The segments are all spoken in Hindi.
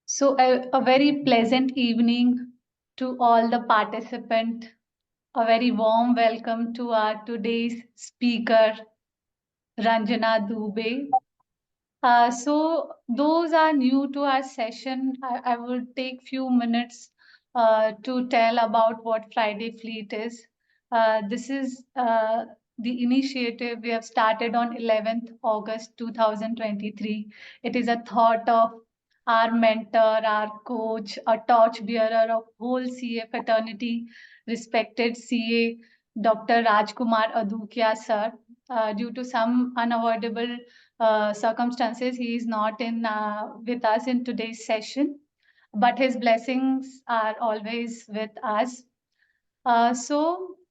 So, a very pleasant evening to all the participants. A very warm welcome to our today's speaker, Ranjana Dubey. Those are new to our session. I will take few minutes to tell about what Friday Fleet is. This is the initiative we have started on 11th August 2023. It is a thought of our mentor, our coach, a torch bearer of whole CA fraternity, respected CA Dr. Rajkumar Adukia sir. Due to some unavoidable circumstances, he is not in with us in today's session, but his blessings are always with us.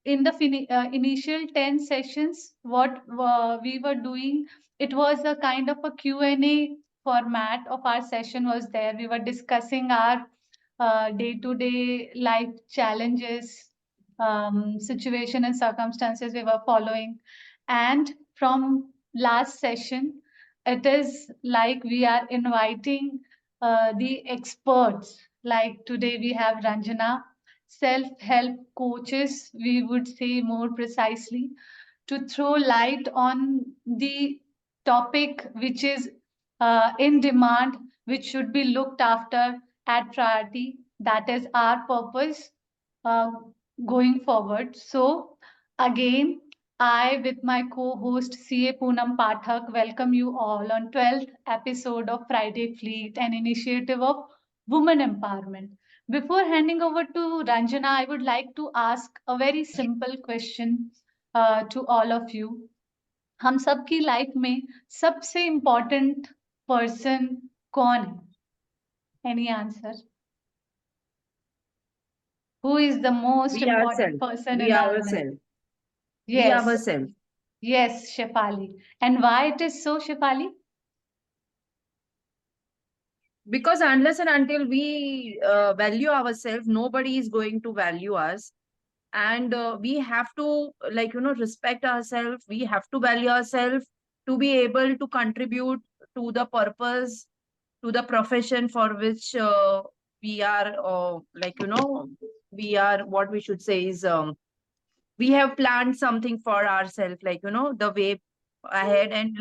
In the initial 10 sessions, what we were doing, it was a kind of a Q&A format of our session was there. We were discussing our day-to-day life challenges, situation and circumstances we were following. And from last session, it is like we are inviting the experts. Like today we have Ranjana, self-help coaches, we would say more precisely, to throw light on the topic which is in demand, which should be looked after at priority. That is our purpose uh, going forward. So, again, I, with my co-host CA Poonam Pathak, welcome you all on 12th episode of Friday Fleet, an initiative of women empowerment. Before handing over to Ranjana, I would like to ask a very simple question to all of you. हम सबकी लाइफ में सबसे इम्पोर्टेंट पर्सन कौन है? Any answer? Who is the most We important ourselves. person We in our life? ourselves. We Yes, ourselves. yes, Shefali. And why it is so, Shefali? Because unless and until we value ourselves, nobody is going to value us. And we have to, respect ourselves. We have to value ourselves to be able to contribute to the purpose, to the profession for which we are, we are, what we should say is, we have planned something for ourselves, the way ahead, and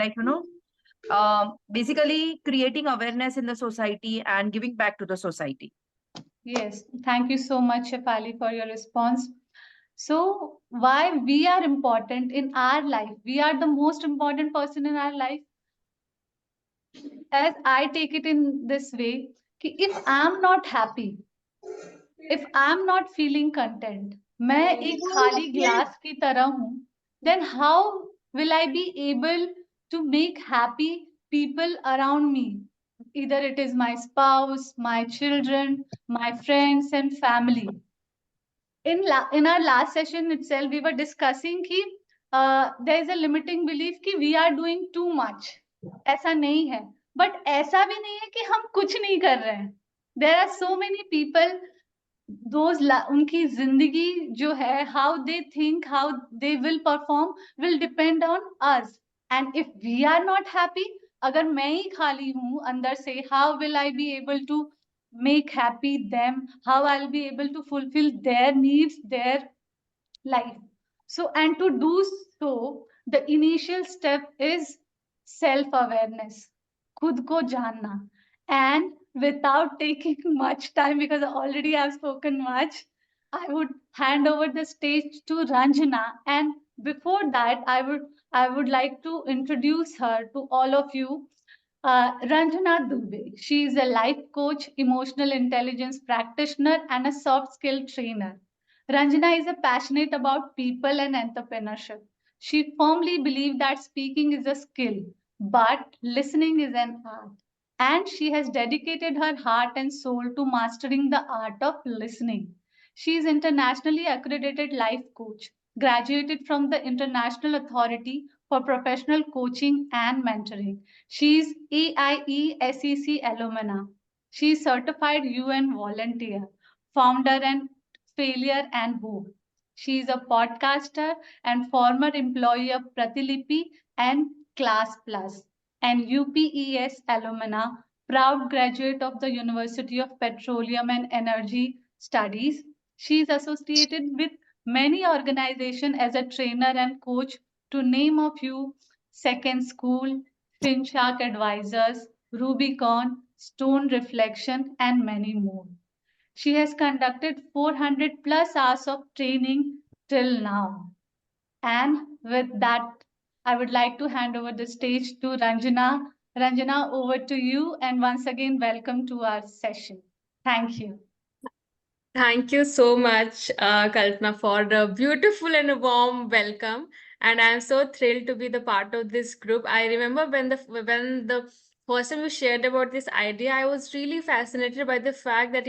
basically creating awareness in the society and giving back to the society. Yes, thank you so much, Shefali, for your response. So, why we are important in our life? We are the most important person in our life. As I take it in this way, कि if I'm not happy, if I'm not feeling content, मैं एक खाली ग्लास की तरह हूँ, then how will I be able to make happy people around me? Either it is my spouse, my children, my friends and family. In our last session itself, we were discussing कि there is a limiting belief कि we are doing too much. ऐसा नहीं है, but ऐसा भी नहीं है कि हम कुछ नहीं कर रहे हैं. There are so many people, उनकी जिंदगी जो है, how they think, how they will perform will depend on us. And if we are not happy, अगर मैं ही खाली हूँ अंदर से, how will I be able to make happy them? How I'll be able to fulfill their needs, their life? So, and to do so, the initial step is self awareness, खुद को जानना. And without taking much time, because I already have spoken much, I would hand over the stage to Ranjana. And before that, I would like to introduce her to all of you. Ranjana Dubey. She is a life coach, emotional intelligence practitioner, and a soft skill trainer. Ranjana is a passionate about people and entrepreneurship. She firmly believes that speaking is a skill, but listening is an art. And she has dedicated her heart and soul to mastering the art of listening. She is internationally accredited life coach, graduated from the International Authority for Professional Coaching and Mentoring. She is AIE SEC alumna. She is certified UN volunteer, founder and failure and hope. She is a podcaster and former employee of Pratilipi and Class Plus, and UPES alumna, proud graduate of the University of Petroleum and Energy Studies. She is associated with many organizations as a trainer and coach, to name a few: Second School, FinShark Advisors, Rubicon, Stone Reflection, and many more. She has conducted 400 plus hours of training till now. And with that, I would like to hand over the stage to Ranjana. Ranjana, over to you. And once again, welcome to our session. Thank you. Thank you so much, Kalpana, for the beautiful and a warm welcome. And I'm so thrilled to be the part of this group. I remember when the first time you shared about this idea, I was really fascinated by the fact that,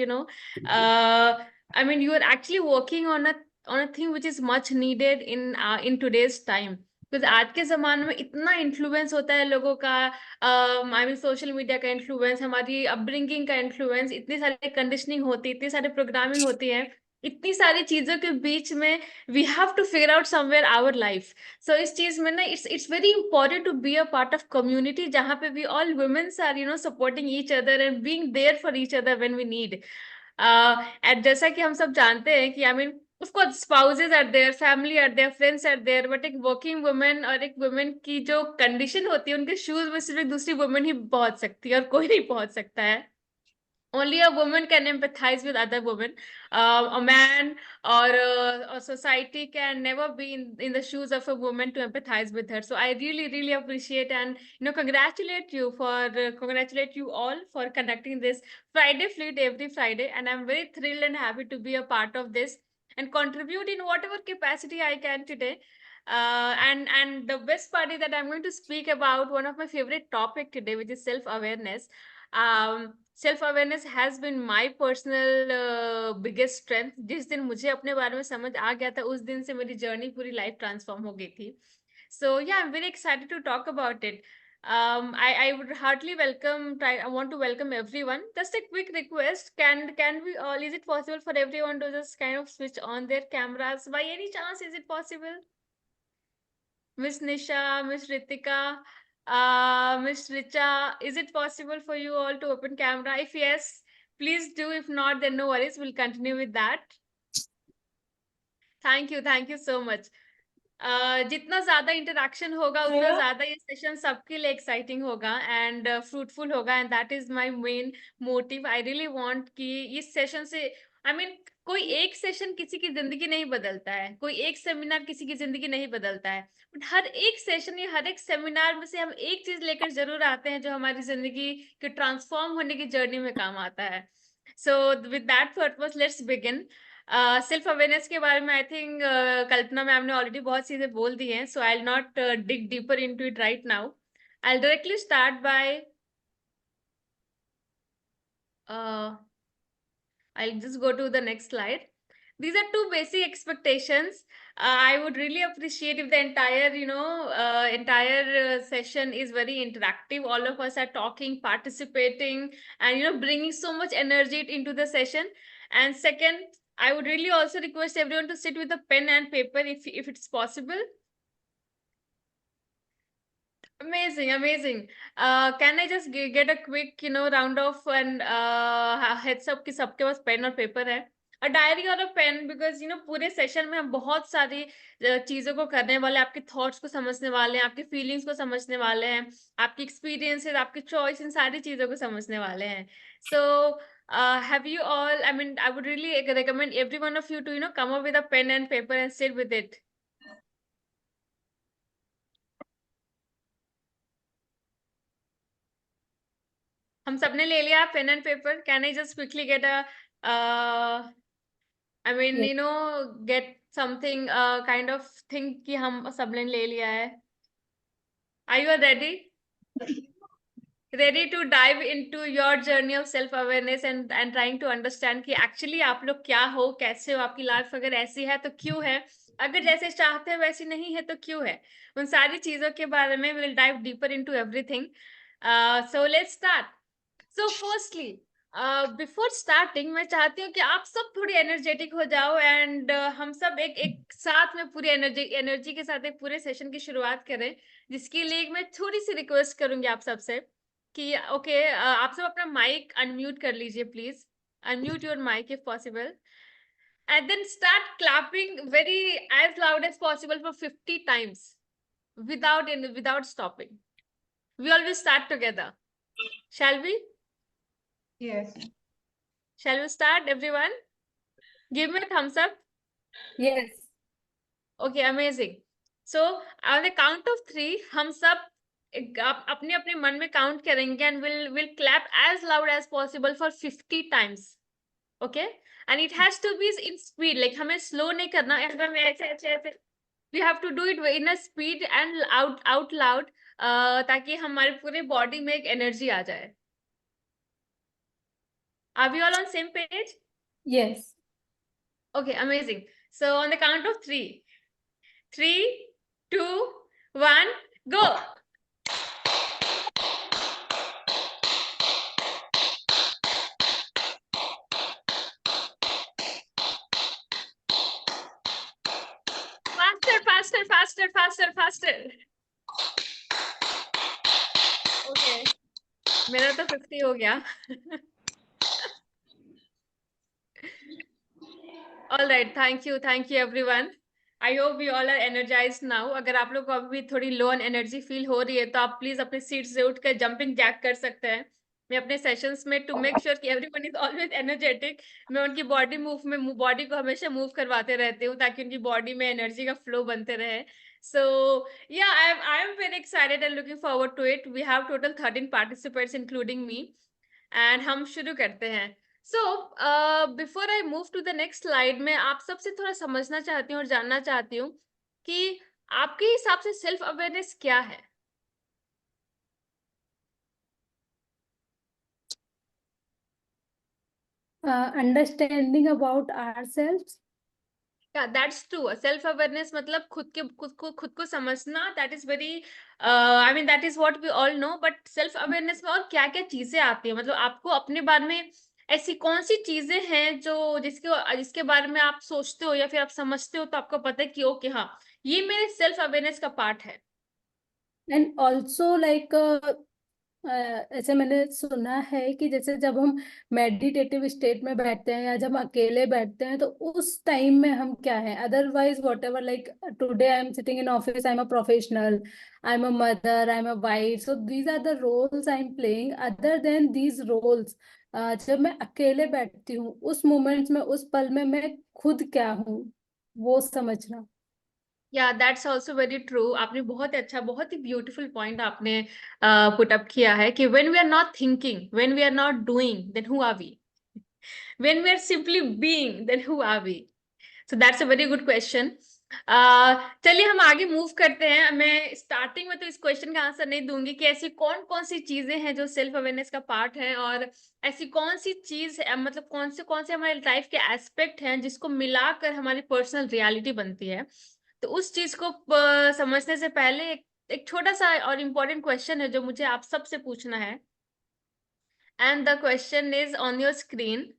I mean, you are actually working on a thing which is much needed in today's time. Because आज के ज़माने में इतना इन्फ्लुएंस होता है लोगों का, आई मीन सोशल मीडिया का इन्फ्लुएंस, हमारी अपब्रिंगिंग का इन्फ्लुएंस, इतनी सारी कंडीशनिंग होती है, इतनी सारी प्रोग्रामिंग होती है, इतनी सारी चीजों के बीच में we have to figure out somewhere our life. So इस चीज में ना it's very important to be a part of community जहाँ पे we all womens are supporting each other and being there for each other when we need. And जैसा कि हम सब जानते हैं कि I mean of course spouses are there, family are there, friends are there, but एक working woman और एक woman की जो condition होती है, उनके shoes में सिर्फ एक दूसरी woman ही पहुंच सकती है और कोई नहीं पहुंच सकता है. Only a woman can empathize with other women. A man or a society can never be in the shoes of a woman to empathize with her. So I really, really appreciate and congratulate you all for conducting this Friday Fleet every Friday. And I'm very thrilled and happy to be a part of this and contribute in whatever capacity I can today. And the best part is that I'm going to speak about one of my favorite topic today, which is self-awareness. Self-awareness has been my personal biggest strength. जिस दिन मुझे अपने बारे में समझ आ गया था, उस दिन से मेरी जर्नी पूरी लाइफ ट्रांसफॉर्म हो गई थी. So yeah, I'm very excited to talk about it. I would heartily I want to welcome everyone. Just a quick request. Can we all, is it possible for everyone to just kind of switch on their cameras? By any chance, is it possible? Miss Nisha, Miss Ritika, Miss Richa, is it possible for you all to open camera? If yes, please do. If not, then no worries. We'll continue with that. Thank you so much. जितना ज्यादा इंटरेक्शन होगा उतना ज्यादा ये सेशन सबके लिए एक्साइटिंग होगा एंड फ्रूटफुल होगा, and that is my main motive. I really want कि इस सेशन से आई मीन कोई एक सेशन किसी की जिंदगी नहीं बदलता है, कोई एक सेमिनार किसी की जिंदगी नहीं बदलता है, बट हर एक सेशन या हर एक सेमिनार में से हम एक चीज लेकर जरूर आते हैं जो हमारी जिंदगी के ट्रांसफॉर्म होने की जर्नी में काम आता है. So with that purpose let's begin. Self awareness के बारे में आई थिंक कल्पना मैम ने ऑलरेडी बहुत चीजें बोल दी हैं, so I will not dig deeper into it right now. I will directly start by I'll just go to the next slide. These are two basic expectations. I would really appreciate if the entire session is very interactive. All of us are talking, participating, and bringing so much energy into the session. And second, I would really also request everyone to sit with a pen and paper if it's possible. Amazing. Can I just get a quick round of and heads up कि सबके पास पेन और पेपर है, a diary और a pen, because पूरे सेशन में हम बहुत सारी चीजों को करने वाले हैं. आपके थॉट्स को समझने वाले हैं, आपके फीलिंग्स को समझने वाले हैं, आपकी एक्सपीरियंसेस, आपकी चॉइस, इन सारी चीजों को समझने वाले हैं. So have you all, I mean, I would really recommend every one of you to come up with a pen and paper and sit with it. हम सबने ले लिया pen and paper. Can I just quickly get I mean get something kind of thing कि हम सबने ले लिया है. Are you ready to dive into your journey of self awareness and trying to understand कि actually आप लोग क्या हो, कैसे हो, आपकी लाइफ अगर ऐसी है तो क्यों है, अगर जैसे चाहते हो वैसी नहीं है तो क्यों है, उन सारी चीजों के बारे में we'll dive deeper into everything. So let's start. So firstly, before starting मैं चाहती हूँ कि आप सब थोड़ी एनर्जेटिक हो जाओ एंड हम सब एक साथ में पूरी एनर्जी के साथ एक पूरे सेशन की शुरुआत करें, जिसके लिए मैं थोड़ी सी रिक्वेस्ट करूंगी आप सबसे कि ओके आप सब अपना माइक अनम्यूट कर लीजिए please, unmute your mic if possible, and then start clapping very as loud as possible for 50 times without stopping. We always start together. Shall we? Yes. Shall we start, everyone? Give me a thumbs up. Yes. Okay, amazing. So on the count of 3 हम सब अपने अपने मन में काउंट करेंगे and we'll clap as loud as possible for 50 times. Okay, and it has to be in speed, like हमें slow नहीं करना, एकदम ऐसे ऐसे ऐसे, we have to do it in a speed and out loud, ताकि हमारे पूरे बॉडी में एक एनर्जी आ जाए. Are we all on same page? Yes. Okay, amazing. So on the count of 3, 3, 2, 1, go. Faster, faster, faster, faster, faster. Okay, मेरा तो 50 हो गया. All right, thank you everyone. I hope we all are energized now. अगर आप लोग को अभी भी थोड़ी लो एनर्जी फील हो रही है तो आप प्लीज अपने सीट से उठकर जंपिंग जैक कर सकते हैं. मैं अपने सेशंस में टू मेक श्योर कि एवरीवन इज ऑलवेज एनर्जेटिक, मैं उनकी बॉडी को हमेशा मूव करवाते रहती हूँ ताकि उनकी बॉडी में एनर्जी का फ्लो बनते रहे. So yeah, I am very excited and looking forward to it. We have total 13 participants including me, and हम शुरू करते हैं. So, before I move to the next slide, मैं आप सबसे थोड़ा समझना चाहती हूँ और जानना चाहती हूँ कि आपके हिसाब से सेल्फ अवेयरनेस क्या है? Understanding about ourselves. Yeah, that's true. Self awareness मतलब खुद को समझना. That is very I mean that is what we all know. But self awareness में और क्या क्या चीजें आती है, मतलब आपको अपने बारे में ऐसी कौन सी चीजें हैं जो जिसके बारे में आप सोचते हो या फिर आप समझते हो तो आपको पता है कि ओके हाँ ये मेरे सेल्फ अवेयरनेस का पार्ट है. And also like ऐसे मैंने सुना है कि जैसे जब हम मेडिटेटिव स्टेट में बैठते हैं या जब अकेले बैठते हैं तो उस टाइम में हम क्या है, otherwise what, like today I am sitting in office, I am a professional, I am a mother, I am a wife, so these are the roles I am playing. Other than these roles, जब मैं अकेले बैठती हूँ उस मोमेंट्स में, उस पल में मैं खुद क्या हूँ वो समझना. या दैट्स ऑल्सो वेरी ट्रू. आपने बहुत अच्छा, बहुत ही ब्यूटीफुल पॉइंट आपने पुट अप किया है कि when we are not thinking, when we are not doing, then who are we? When we are simply being, then who are we? So that's a very good question. चलिए हम आगे मूव करते हैं. मैं स्टार्टिंग में तो इस क्वेश्चन का आंसर नहीं दूंगी कि ऐसी कौन कौन सी चीजें हैं जो सेल्फ अवेयरनेस का पार्ट है, और ऐसी कौन सी चीज मतलब कौन से हमारे लाइफ के एस्पेक्ट हैं जिसको मिलाकर हमारी पर्सनल रियलिटी बनती है. तो उस चीज को समझने से पहले एक छोटा सा और इम्पोर्टेंट क्वेश्चन है जो मुझे आप सबसे पूछना है. And the question is on your screen.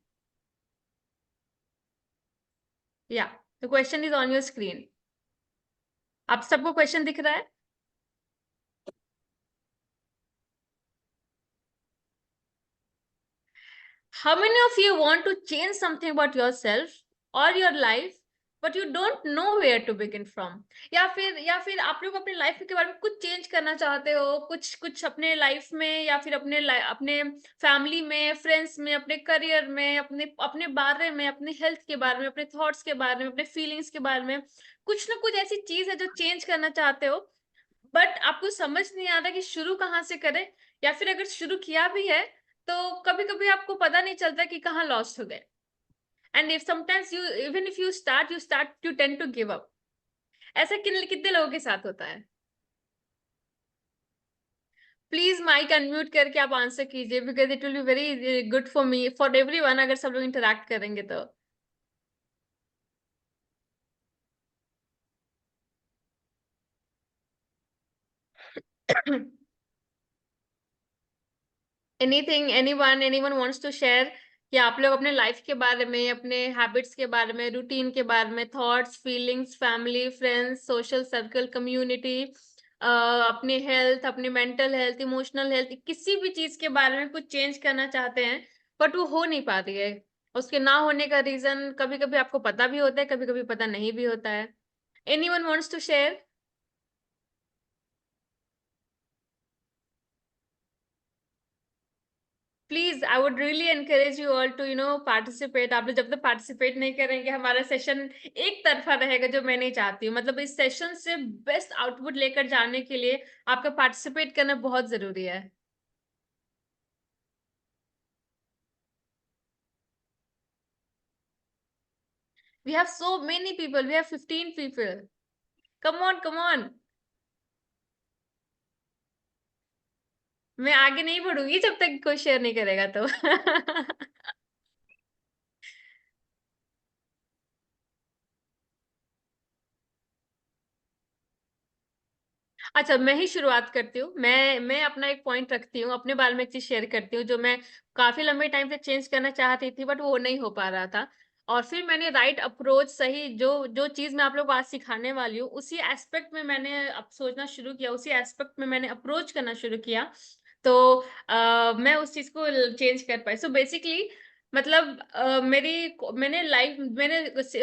या the question is on your screen. आप सबको क्वेश्चन दिख रहा है? How many of you want to change something about yourself or your life, but you don't know where to begin from? या फिर आप लोग अपने लाइफ के बारे में कुछ चेंज करना चाहते हो, कुछ अपने लाइफ में या फिर अपने फैमिली में, फ्रेंड्स में, अपने करियर में, अपने बारे में, अपने हेल्थ के बारे में, अपने थॉट्स के बारे में, अपने फीलिंग्स के बारे में, कुछ ना कुछ ऐसी चीज है जो चेंज करना चाहते हो, बट आपको समझ नहीं आ रहा कि शुरू कहाँ से करें, या फिर अगर शुरू किया भी है तो कभी कभी आपको पता नहीं चलता कि कहाँ लॉस्ट हो गए. And if sometimes you even if you tend to give up. ऐसा कितने लोगों के साथ होता है? प्लीज माइक अनम्यूट करके आप आंसर कीजिए, because it will be very good for me, for everyone, अगर सब लोग इंटरेक्ट करेंगे तो. anyone wants to share कि आप लोग अपने लाइफ के बारे में, अपने हैबिट्स के बारे में, रूटीन के बारे में, thoughts, feelings, family, friends, social circle, community, अपनी हेल्थ, अपनी मेंटल हेल्थ, इमोशनल हेल्थ, किसी भी चीज के बारे में कुछ चेंज करना चाहते हैं, बट वो हो नहीं पा रही है। उसके ना होने का रीजन कभी कभी आपको पता भी होता है, कभी कभी पता नहीं भी होता है। Anyone wants to share? Please, I would really encourage you all to participate. आप लोग जब तक पार्टिसिपेट नहीं करेंगे, हमारा सेशन एक तरफा रहेगा, जो मैं नहीं चाहती हूँ। मतलब इस सेशन से बेस्ट आउटपुट लेकर जाने के लिए आपका पार्टिसिपेट करना बहुत जरूरी है। We have so many people. We have 15 people. Come on, come on. मैं आगे नहीं बढ़ूंगी जब तक कोई शेयर नहीं करेगा तो। अच्छा, मैं ही शुरुआत करती हूँ। मैं अपना एक पॉइंट रखती हूँ, अपने बारे में एक चीज शेयर करती हूँ, जो मैं काफी लंबे टाइम से चेंज करना चाहती थी, बट वो नहीं हो पा रहा था। और फिर मैंने राइट अप्रोच, सही जो जो चीज मैं आप लोग को आज सिखाने वाली हूँ, उसी एस्पेक्ट में मैंने अब सोचना शुरू किया, उसी एस्पेक्ट में मैंने अप्रोच करना शुरू किया। तो मैं उस चीज को चेंज कर पाई। सो बेसिकली मतलब मैंने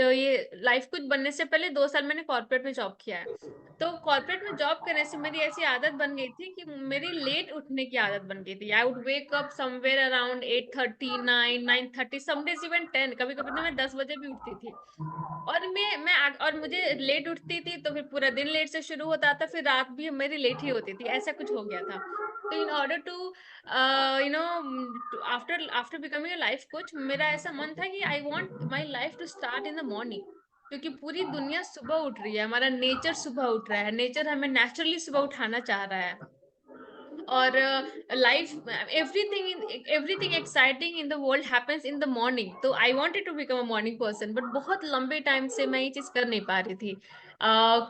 ये लाइफ कुछ बनने से पहले 2 साल मैंने कॉर्पोरेट में जॉब किया है। तो कॉर्पोरेट में जॉब करने से मेरी ऐसी आदत बन गई थी कि मेरी लेट उठने की आदत बन गई थी। I would wake up somewhere around 8:30, 9:30, some days even 10, कभी कभी तो मैं 10 बजे भी उठती थी। और मुझे लेट उठती थी तो फिर पूरा दिन लेट से शुरू होता था, फिर रात भी मेरी लेट ही होती थी, ऐसा कुछ हो गया था। तो in order to after after becoming a life coach, मेरा ऐसा मन था कि I want my life to start in the morning. क्योंकि पूरी दुनिया सुबह उठ रही है, हमारा नेचर सुबह उठ रहा है, नेचर हमें नेचुरली सुबह उठाना चाह रहा है। और life, everything exciting in the world happens in the morning. तो I wanted to become a morning person, but बहुत लंबे टाइम से मैं ये चीज कर नहीं पा रही थी।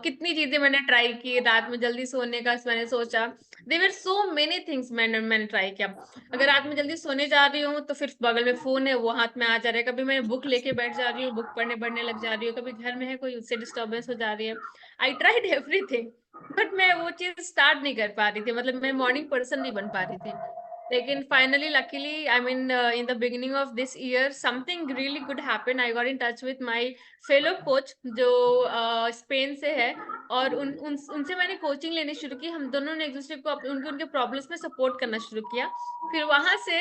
कितनी चीजें मैंने ट्राई की, रात में जल्दी सोने का मैंने सोचा। देयर सो मेनी थिंग्स मैंने ट्राई किया। अगर रात में जल्दी सोने जा रही हूँ तो फिर बगल में फोन है, वो हाथ में आ जा रहा है। कभी मैं बुक लेके बैठ जा रही हूँ, बुक पढ़ने लग जा रही हूँ। कभी घर में है कोई, उससे डिस्टर्बेंस हो जा रही है। आई ट्राइड एवरीथिंग, बट मैं वो चीज स्टार्ट नहीं कर पा रही थी, मतलब मैं मॉर्निंग पर्सन नहीं बन पा रही थी। लेकिन finally luckily I mean in the beginning of this year something really good happen. I got in touch with my fellow coach, जो स्पेन से है। और उनसे मैंने कोचिंग लेनी शुरू की। हम दोनों ने एक दूसरे को उनके उनके प्रॉब्लम्स में सपोर्ट करना शुरू किया। फिर वहां से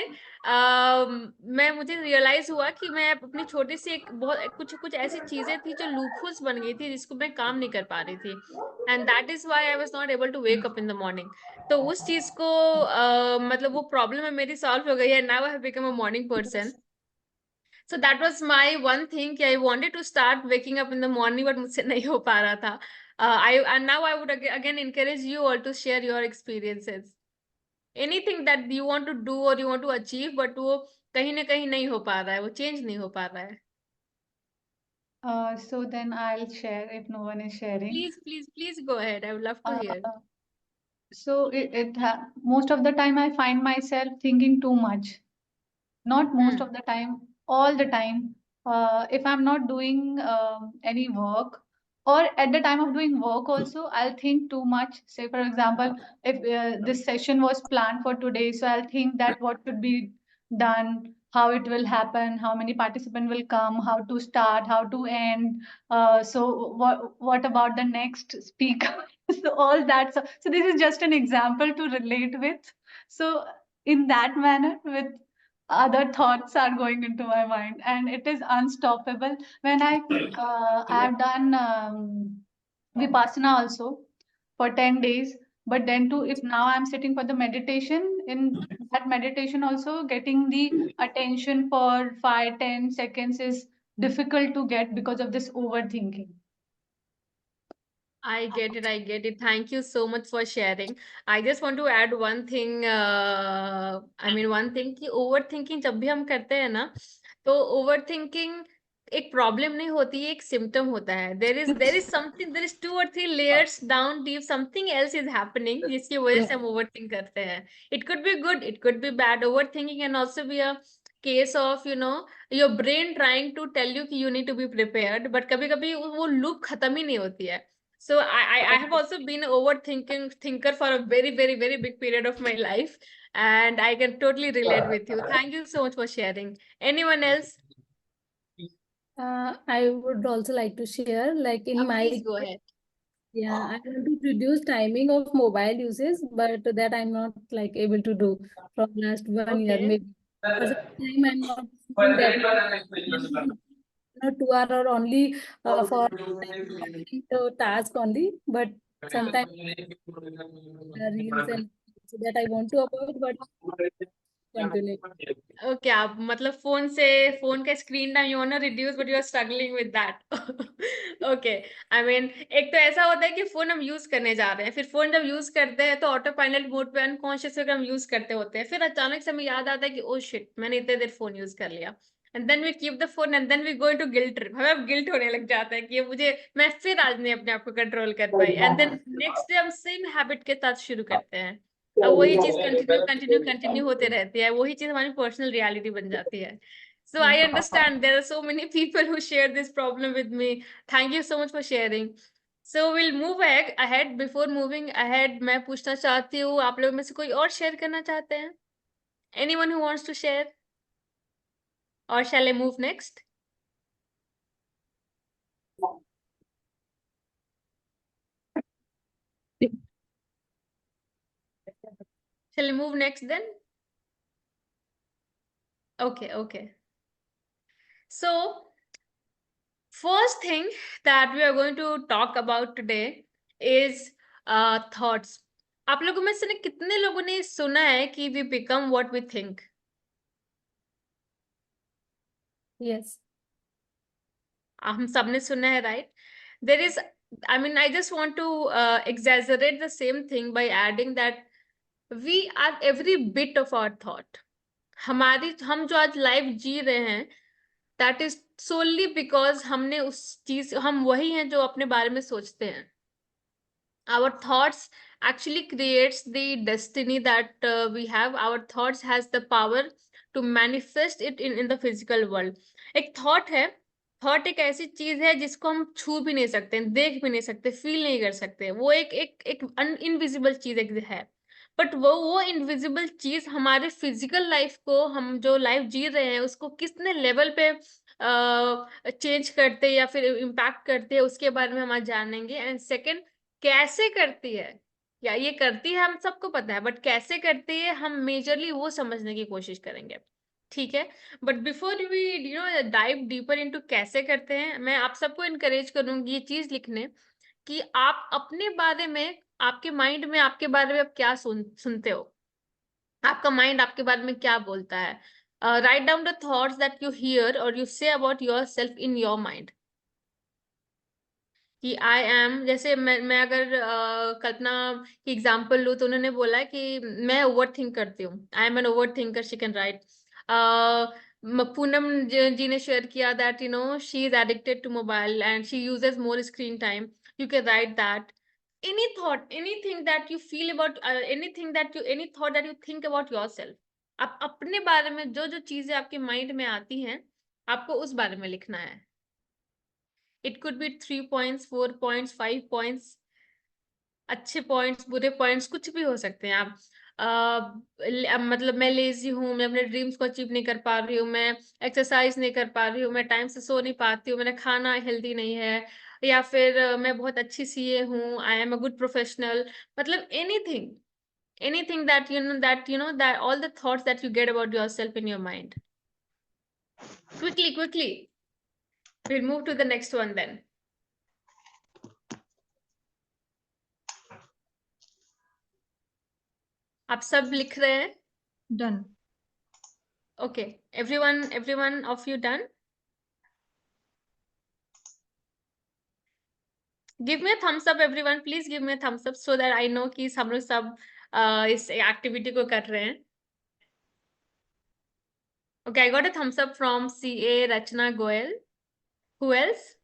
मुझे रियलाइज हुआ कि मैं अपनी छोटी सी एक बहुत कुछ कुछ ऐसी चीजें थी जो लूपहोल्स बन गई थी, जिसको मैं काम नहीं कर पा रही थी। And that is why I was not able to wake up in the morning. तो उस चीज को मतलब वो प्रॉब्लम है मेरी सॉल्व हो गई है। Now I have become a morning person. So that was my one thing कि I wanted to start waking up in the morning, but मुझसे नहीं हो पा रहा था। I and now I would again encourage you all to share your experiences, anything that you want to do or you want to achieve, but वो कहीं ना कहीं नहीं हो पा रहा है, वो चेंज नहीं हो पा रहा है। So then I'll share if no one is sharing. Please go ahead, I would love to hear. Uh, so most of the time I find myself thinking too much. Not most of the time, all the time. If I'm not doing any work, or at the time of doing work also, I'll think too much. Say, for example, if this session was planned for today, so I'll think that what should be done, how it will happen, how many participants will come, how to start, how to end. So what about the next speaker? So all that. So this is just an example to relate with. So in that manner, with other thoughts are going into my mind, and it is unstoppable. When I have done vipassana also for 10 days, but then too, if now I'm sitting for the meditation, in that meditation also getting the attention for 5-10 seconds is difficult to get because of this overthinking. I get it. I get it. Thank you so much for sharing. I just want to add one thing. One thing कि overthinking जब भी हम करते हैं ना, तो overthinking एक प्रॉब्लम नहीं होती है, एक सिम्टम होता है। there is 2 or 3 layers down deep, something else is happening जिसकी वजह से हम overthink करते हैं। It could be good, it could be bad. Overthinking can also be a case of your brain trying to tell you कि you need to be prepared, but कभी कभी वो लूप खत्म ही नहीं होती है। So I have also been an overthinking thinker for a very, very, very big period of my life. And I can totally relate with you. Thank you so much for sharing. Anyone else? I would also like to share, like in my Please go ahead. yeah, I want to reduce timing of mobile uses, but that I'm not like able to do from last 1 year Okay. maybe. Because of the time I'm not seeing that not 2 hour or only for the task only, but sometimes reels and so that I want to avoid, but continue. Okay, आप मतलब फोन का screen time you want to reduce but you are struggling with that okay I mean एक तो ऐसा होता है कि फोन हम यूज करने जा रहे हैं फिर फोन जब यूज करते हैं तो ऑटो पायलट मोड पे अनकॉन्शियस होकर हम यूज करते होते हैं फिर अचानक से हमें याद आता है कि ओ शिट मैंने इतने देर फोन यूज कर लिया and then we keep the phone and then we go into guilt trip हमें अब गिल्ट होने लग जाता है कि ये मुझे मैं फिर आज नहीं अपने आप को कंट्रोल कर पाई एंड देन नेक्स्ट डे हम सेम हैबिट के साथ शुरू करते हैं अब वही चीज कंटिन्यू कंटिन्यू कंटिन्यू होते रहती है वही चीज हमारी पर्सनल रियलिटी बन जाती है so I understand there are so many people who share this problem with me thank you so much for sharing so we'll move ahead before moving ahead मैं पूछना चाहती हूँ आप लोग में से कोई और शेयर करना चाहते हैं anyone who wants to share or shall I move next shall I move next then okay so first thing that we are going to talk about today is thoughts आप लोगों में से ने कितने लोगों ने सुना है कि we become what we think Yes. हम सबने सुना है right there is I mean I just want to exaggerate the same thing by adding that we are every bit of our thought हम जो आज लाइफ जी रहे हैं दैट इज solely बिकॉज हमने उस चीज हम वही हैं जो अपने बारे में सोचते हैं our thoughts actually creates the destiny that we have our thoughts has the power to manifest it in the physical world एक thought है थॉट एक ऐसी चीज है जिसको हम छू भी नहीं सकते देख भी नहीं सकते फील नहीं कर सकते वो एक इनविजिबल चीज एक है बट वो इनविजिबल चीज हमारे फिजिकल लाइफ को हम जो लाइफ जी रहे हैं उसको कितने लेवल पे चेंज करते या फिर इम्पैक्ट करते हैं उसके बारे में हम आज जानेंगे एंड सेकेंड कैसे करती है या ये करती है हम सबको पता है बट कैसे करती है हम मेजरली वो समझने की कोशिश करेंगे ठीक है but before we dive deeper into कैसे करते हैं मैं आप सबको इनकरेज करूंगी ये चीज लिखने कि आप अपने बारे में आपके माइंड में आपके बारे में आप क्या सुनते हो आपका माइंड आपके बारे में क्या बोलता है write down the thoughts that you hear और you say about yourself in your mind कि आई एम जैसे मैं अगर कल्पना की एग्जांपल लूँ तो उन्होंने बोला कि मैं ओवर थिंक करती हूँ I am an overthinker she can write Poonam ji ने शेयर किया that she is addicted to mobile and she uses more screen time you can write that any thought anything that you feel about any thought that you think about yourself आप अपने बारे में जो जो चीजें आपके माइंड में आती हैं आपको उस बारे में लिखना है it could be 3 points 4 points 5 points अच्छे पॉइंट्स बुरे पॉइंट्स कुछ भी हो सकते हैं आप मतलब मैं लेजी हूँ मैं अपने ड्रीम्स को अचीव नहीं कर पा रही हूँ मैं एक्सरसाइज नहीं कर पा रही हूँ मैं टाइम से सो नहीं पाती हूँ मेरा खाना हेल्दी नहीं है या फिर मैं बहुत अच्छी सीए हूँ I am a good professional मतलब anything that all the thoughts that you get about yourself in your mind quickly we'll move to the next one then आप सब लिख रहे हैं Done. okay everyone of you done give me a thumbs up everyone please give me a thumbs up so that I know कि हम लोग सब इस एक्टिविटी को कर रहे हैं okay I got a thumbs up from CA Rachna Goel who else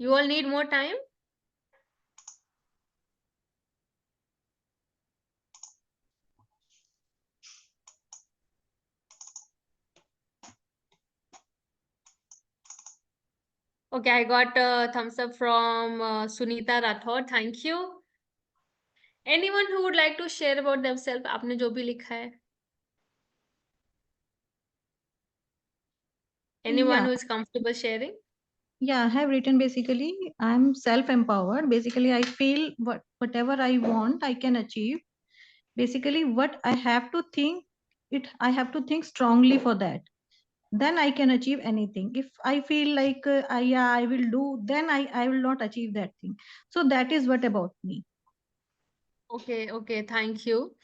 you all need more time Okay, I got a thumbs up from Sunita Rathod. Thank you. Anyone who would like to share about themselves? आपने जो भी लिखा है. Anyone Yeah, who is comfortable sharing? yeah, I have written basically, I'm self-empowered. Basically, I feel whatever I want, I can achieve. Basically, what I have to think, I have to think strongly for that. Then I can achieve anything. If I feel like, I will do, then I will not achieve that thing. So that is what about me. Okay, okay, thank you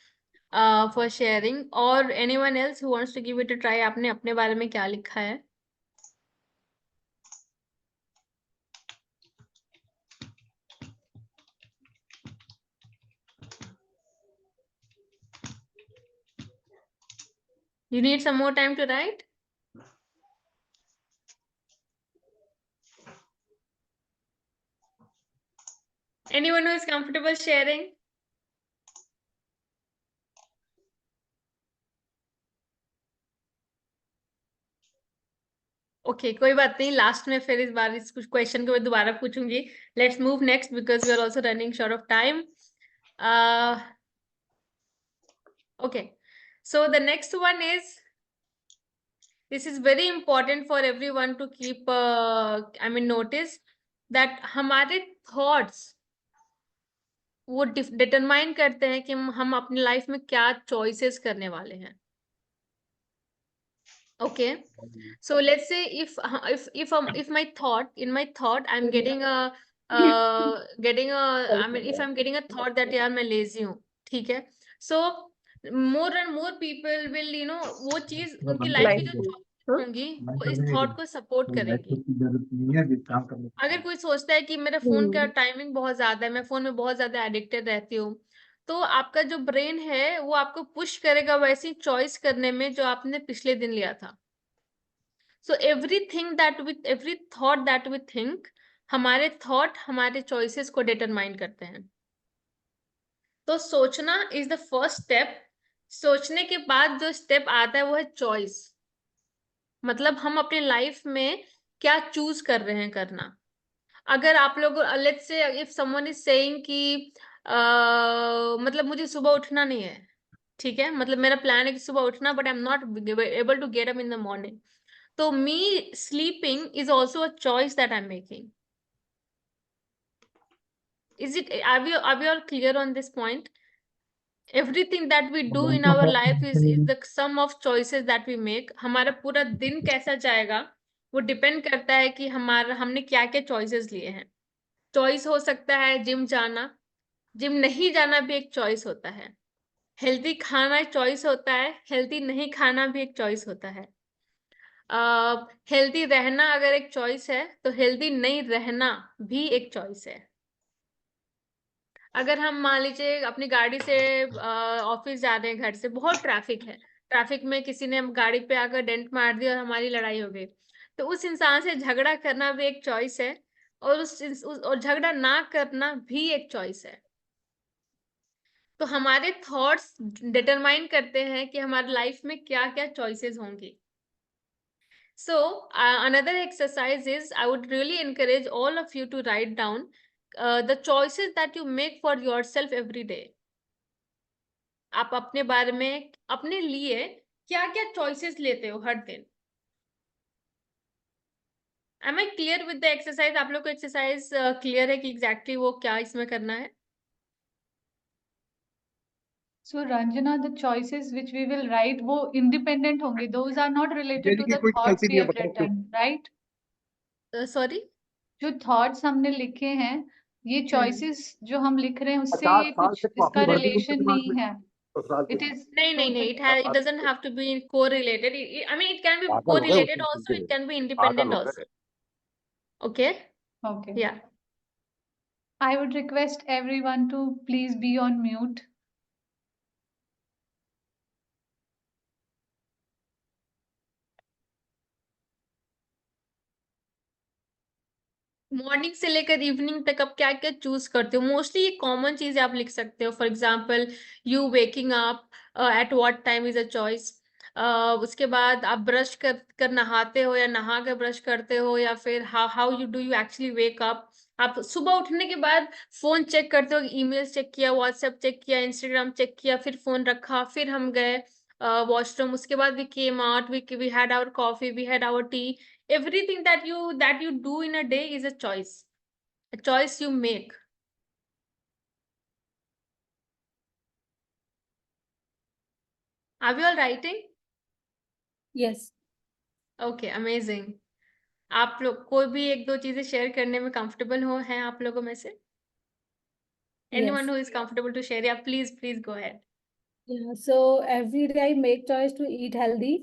for sharing. Or anyone else who wants to give it a try? आपने अपने बारे में क्या लिखा है? You need some more time to write? Anyone who is comfortable sharing? Okay कोई बात नहीं लास्ट में फिर इस बार इस कुछ क्वेश्चन को मैं दोबारा पूछूंगी let's move next because we are also running short of time okay so the next one is this is very important for everyone to keep I mean notice that हमारे thoughts वो डिटरमाइन करते हैं कि हम अपनी लाइफ में क्या चॉइसेस करने वाले हैं okay so let's say if my thought in my thought I'm getting a I mean if I'm getting a thought that यार मैं lazy हूँ ठीक है so more and more people will you know वो चीज उनकी लाइफ की जो choices होंगी वो इस थॉट को सपोर्ट करेंगी अगर कोई सोचता है कि मेरा फोन का टाइमिंग बहुत ज्यादा है मैं फोन में बहुत ज्यादा एडिक्टेड रहती हूँ तो आपका जो ब्रेन है वो आपको पुश करेगा वैसी चॉइस करने में जो आपने पिछले दिन लिया था so every thought that we think हमारे थॉट हमारे चॉइसेस को डिटरमाइन करते हैं तो सोचना इज द फर्स्ट स्टेप सोचने के बाद जो स्टेप आता है वो है चॉइस मतलब हम अपनी लाइफ में क्या चूज कर रहे हैं करना अगर आप लोग let's say if someone is saying कि मतलब मुझे सुबह उठना नहीं है ठीक है मतलब मेरा प्लान है कि सुबह उठना but I am not able to get up in the morning तो me sleeping is also a choice that I'm making. Are we all clear on this point? Everything that we do in our life is the sum of choices that we make. हमारा पूरा दिन कैसा जाएगा वो डिपेंड करता है कि हमने क्या क्या चॉइसेस लिए हैं चॉइस हो सकता है जिम जाना जिम नहीं जाना भी एक चॉइस होता है हेल्दी खाना चॉइस होता है हेल्दी नहीं खाना भी एक चॉइस होता है हेल्दी रहना अगर एक चॉइस है तो हेल्दी नहीं रहना भी एक चॉइस है अगर हम मान लीजिए अपनी गाड़ी से ऑफिस जा रहे हैं घर से बहुत ट्रैफिक है ट्रैफिक में किसी ने गाड़ी पे आकर डेंट मार दी और हमारी लड़ाई हो गई तो उस इंसान से झगड़ा करना भी एक चॉइस है और और झगड़ा ना करना भी एक चॉइस है तो हमारे थॉट्स डिटरमाइन करते हैं कि हमारी लाइफ में क्या क्या चॉइसेस होंगी So another exercise is I would really encourage all of you to write down the choices that you make for yourself every day. आप अपने बारे में अपने लिए क्या क्या choices लेते हो हर दिन Am I clear with the exercise? आप लोग को exercise clear है कि exactly वो क्या इसमें करना है So Ranjana, the choices which we will write वो independent होंगे. Those are not related to the thoughts we have written, right? Sorry जो thoughts हमने लिखे हैं, ये choices जो हम लिख रहे हैं उससे ये कुछ इसका relation नहीं है. It is नहीं it doesn't have to be correlated I mean it can be correlated also it can be independent also okay okay. yeah I would request everyone to please be on mute. Morning से लेकर इवनिंग तक आप क्या क्या चूज करते हो मोस्टली ये कॉमन चीजें आप लिख सकते हो for example you waking up at what time is a choice उसके बाद आप ब्रश कर नहाते हो या नहा के ब्रश करते हो, या फिर how you do you actually wake up? आप सुबह उठने के बाद फोन चेक करते हो, ईमेल चेक किया, व्हाट्सएप चेक किया, इंस्टाग्राम चेक किया, फिर फोन रखा, फिर हम गए वॉशरूम, उसके बाद we came out, we had our coffee, we had our tea. Everything that you do in a day is a choice you make. Are we all writing? Yes. Okay, amazing. आप लोग कोई भी एक दो चीजें शेयर करने में कंफर्टेबल हो हैं आप लोगों में से? Anyone Yes. who is comfortable to share? Yeah, please go ahead. Yeah. So every day I make choice to eat healthy,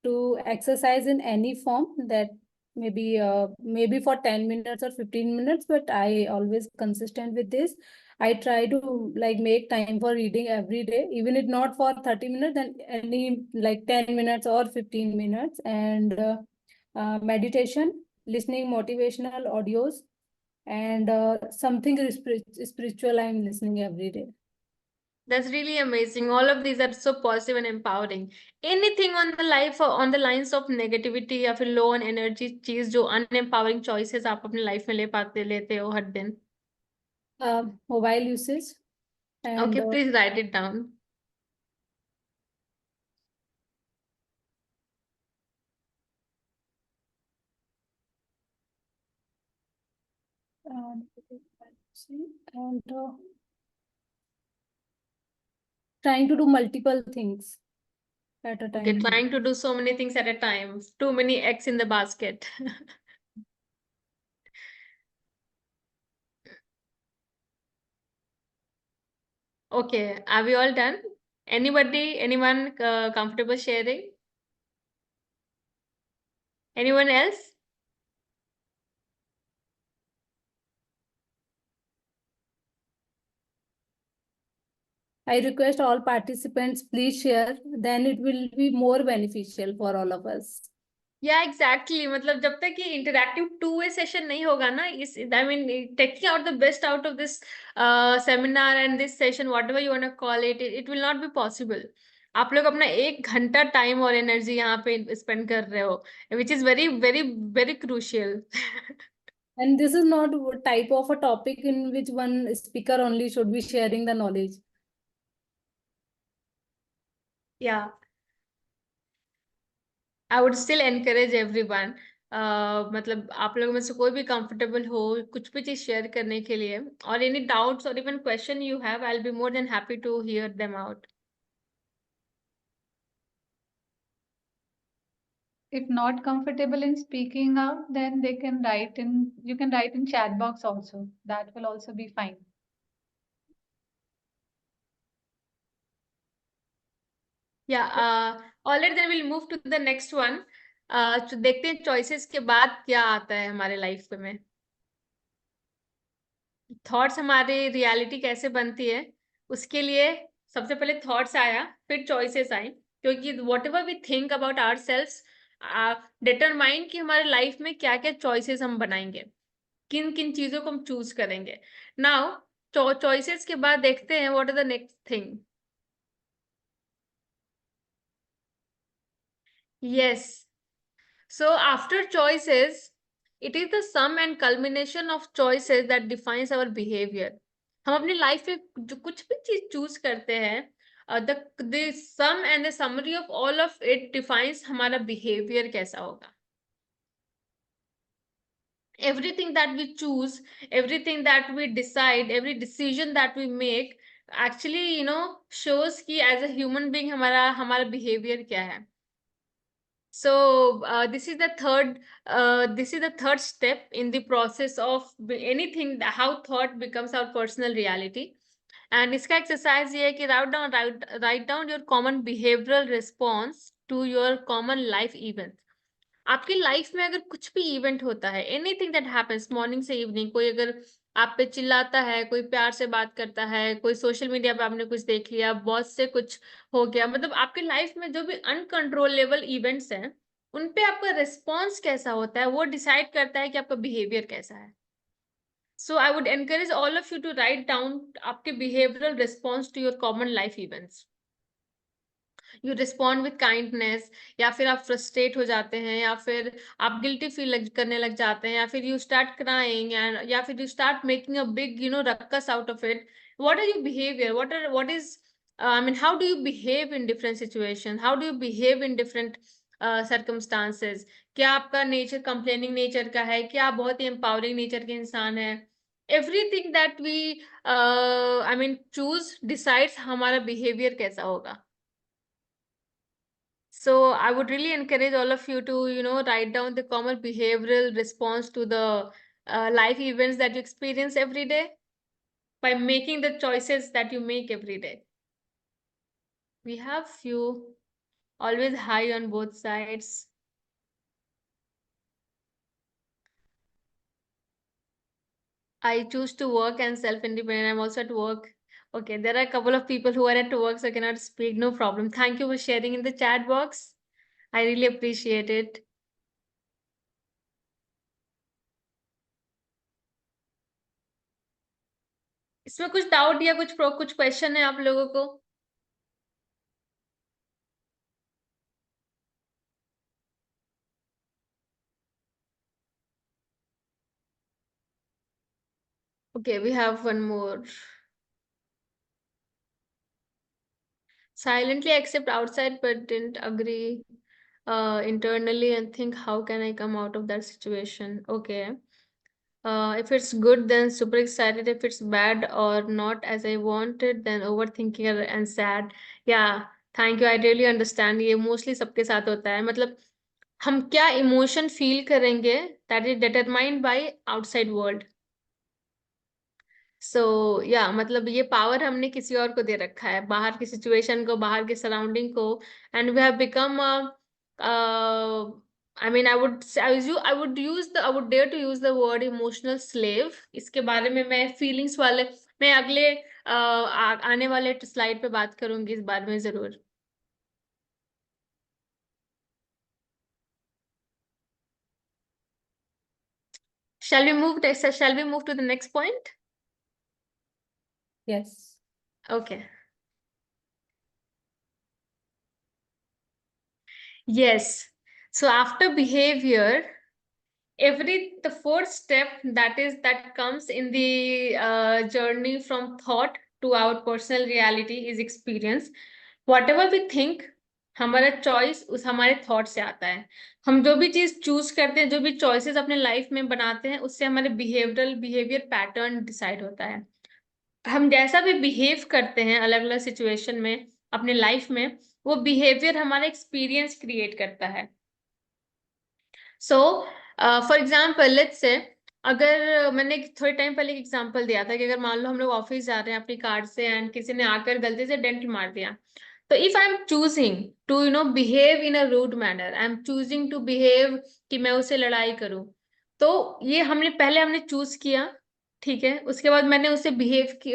to exercise in any form, that maybe for 10 minutes or 15 minutes, but I always consistent with this. I try to like make time for reading every day, even if not for 30 minutes, then any like 10 minutes or 15 minutes. And meditation, listening motivational audios, and something spiritual I'm listening every day. That's really amazing. All of these are so positive and empowering. Anything on the life or on the lines of negativity या फिर low on energy चीज जो unempowering choices आप अपने life में लेते हो हर दिन? Mobile usage and Okay, please write it down. and trying to do multiple things at a Okay, time. trying to do so many things at a time. Too many eggs in the basket. Okay, are we all done? Anyone comfortable sharing? Anyone else? I request all participants, please share, then it will be more beneficial for all of us. Yeah, exactly. मतलब जब तक ये interactive two-way session नहीं होगा ना, I mean, taking out the best out of this seminar and this session, whatever you want to call it, it will not be possible. आप लोग अपना 1 घंटा टाइम और एनर्जी यहाँ पे स्पेंड कर रहे हो, which is very very very crucial. And this is not a type of a topic in which one speaker only should be sharing the knowledge. Yeah. I would still encourage everyone. मतलब आप लोगों में से कोई भी कंफर्टेबल हो कुछ भी चीज शेयर करने के लिए, और any doubts or even question you have, I'll be more than happy to hear them out. If not comfortable in speaking out, then you can write in chat box also. That will also be fine. Yeah, all right, then we'll move to the next one. तो देखते हैं choices के बाद क्या आता है हमारे लाइफ में. थॉट्स हमारे रियलिटी कैसे बनती है, उसके लिए सबसे पहले थॉट्स आया, फिर चॉइसेस आई, क्योंकि whatever we think about our self determine कि हमारे लाइफ में क्या क्या चॉइसेस हम बनाएंगे, किन किन चीजों को हम चूज करेंगे. नाउ चॉइसेस के बाद देखते हैं what is the next thing. Yes, so after choices, it is the sum and culmination of choices that defines our behavior. हम अपनी लाइफ में जो कुछ भी चीज चूज करते हैं, the sum and the summary of all of it defines हमारा behavior कैसा होगा. Everything that we choose, everything that we decide, every decision that we make actually shows कि as a human being हमारा behavior क्या है. So this is the third step in the process of anything, how thought becomes our personal reality. And इसका exercise ये है कि write down your common behavioral response to your common life events. आपकी लाइफ में अगर कुछ भी इवेंट होता है, एनीथिंग दैट हैपेंस मॉर्निंग से इवनिंग, कोई अगर आप पे चिल्लाता है, कोई प्यार से बात करता है, कोई सोशल मीडिया पे आपने कुछ देख लिया, बॉस से कुछ हो गया, मतलब आपकी लाइफ में जो भी अनकंट्रोलेबल इवेंट्स हैं, उन पे आपका रिस्पॉन्स कैसा होता है, वो डिसाइड करता है कि आपका बिहेवियर कैसा है. So I would encourage all of you to write down आपके behavioural response to your common life events. You respond with kindness, या फिर आप फ्रस्ट्रेट हो जाते हैं, या फिर आप गिल्टी फील करने लग जाते हैं, या फिर यू स्टार्ट क्राइंग, एंड या फिर you start making a big ruckus out of it. What are your behavior? What is I mean, how do you behave in different situations? How do you behave in different circumstances? क्या आपका नेचर कंप्लेनिंग नेचर का है? क्या आप बहुत ही एम्पावरिंग नेचर के इंसान है? Everything that we I mean choose decides हमारा बिहेवियर कैसा होगा. So I would really encourage all of you to, write down the common behavioral response to the life events that you experience every day by making the choices that you make every day. We have few always high on both sides. I choose to work and self-independent. I'm also at work. Okay, there are a couple of people who are at work, so I cannot speak. No problem. Thank you for sharing in the chat box. I really appreciate it. इसमें कुछ डाउट या कुछ क्वेश्चन है आप लोगों को? Okay, we have one more. Silently accept outside but didn't agree internally and think, how can I come out of that situation? Okay. If it's good, then super excited. If it's bad or not as I wanted, then overthinking and sad. Yeah, thank you. I really understand. ये mostly सबके साथ होता है. मतलब हम क्या emotion feel करेंगे, that is determined by outside world. So yeah, मतलब ये पावर हमने किसी और को दे रखा है, बाहर की सिचुएशन को, बाहर के सराउंडिंग को, and we have become I mean, I would dare to use the word emotional slave. इसके बारे में मैं feelings वाले, मैं अगले आने वाले स्लाइड पे बात करूंगी इस बारे में जरूर. Shall we move to the next point? Yes. Okay. Yes. So after behavior, the fourth step that comes in the journey from thought to our personal reality is experience. Whatever we think, हमारा चॉइस उस हमारे थॉट से आता है. हम जो भी चीज चूज करते हैं, जो भी चॉइसेस अपने लाइफ में बनाते हैं, उससे हमारे बिहेवियर पैटर्न डिसाइड होता है. हम जैसा भी बिहेव करते हैं अलग अलग सिचुएशन में अपने लाइफ में, वो बिहेवियर हमारा एक्सपीरियंस क्रिएट करता है. सो फॉर एग्जाम्पल लेट्स से, अगर मैंने थोड़े टाइम पहले एक एग्जांपल दिया था कि अगर मान लो हम लोग ऑफिस जा रहे हैं अपनी कार से एंड किसी ने आकर गलती से डेंट मार दिया, तो if I am choosing to behave in a rude manner, I am choosing to behave कि मैं उससे लड़ाई करूं, तो ये हमने चूज किया, ठीक है. उसके बाद मैंने उससे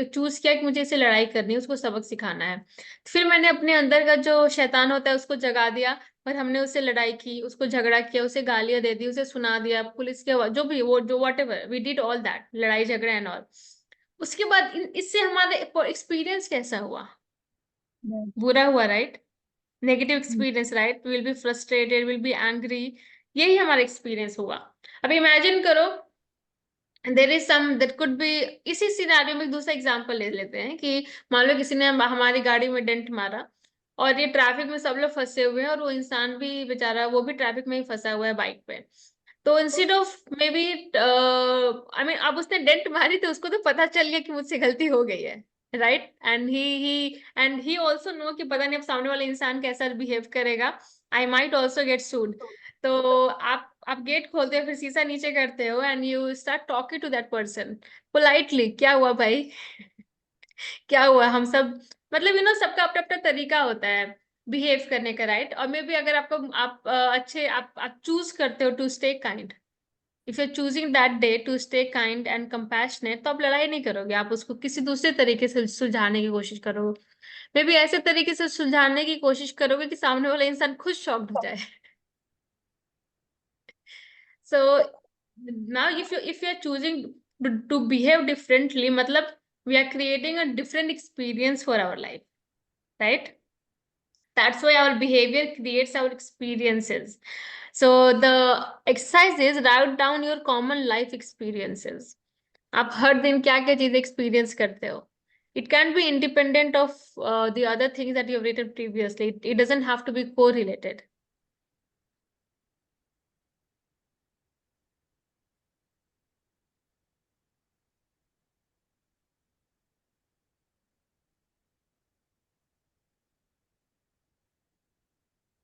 चूज किया कि मुझे इससे लड़ाई करनी है, उसको सबक सिखाना है. फिर मैंने अपने अंदर का जो शैतान होता है उसको जगा दिया, और हमने उससे लड़ाई की, उसको झगड़ा किया, उसे गालियां दे दी, उसे सुना दिया, पुलिस के जो भी वो जो whatever we did all that, लड़ाई झगड़ा एंड ऑल. उसके बाद इससे हमारा एक्सपीरियंस कैसा हुआ? बुरा हुआ, right? Negative experience, right? Will be frustrated, will be angry. यही हमारा एक्सपीरियंस हुआ. अब इमेजिन करो there is some that could be, इसी सिनेरियो में दूसरा एग्जांपल ले लेते हैं कि मान लो किसी ने हमारी गाड़ी में डेंट मारा और ये ट्रैफिक में सब लोग फंसे हुए हैं, और वो इंसान भी बेचारा वो भी ट्रैफिक में ही फंसा हुआ है बाइक पे. तो instead of maybe I mean, अब उसने डेंट मारी तो उसको तो पता चल गया कि मुझसे गलती हो गई है, right? And he also know कि पता नहीं अब सामने वाला इंसान कैसा बिहेव करेगा, आई माइट ऑल्सो गेट सूड. तो आप गेट खोलते हो, फिर शीशा नीचे करते हो and you start talking to that person politely, क्या हुआ भाई? क्या हुआ? हम सब मतलब सबका अपना अपना तरीका होता है बिहेव करने का, राइट? और मे बी अगर आप चूज करते हो to stay kind, if you choosing that day to stay kind and compassionate, तो आप लड़ाई नहीं करोगे, आप उसको किसी दूसरे तरीके से सुलझाने की कोशिश करोगे. मे बी ऐसे तरीके से सुलझाने की कोशिश करोगे कि सामने वाला इंसान खुद शॉक्ड हो जाए. So now if you are choosing to behave differently, matlab we are creating a different experience for our life, right? That's why our behavior creates our experiences. So the exercise is write down your common life experiences. आप हर दिन क्या क्या चीजें एक्सपीरियंस करते हो. It can be independent of the other things that you have written previously. It doesn't have to be correlated.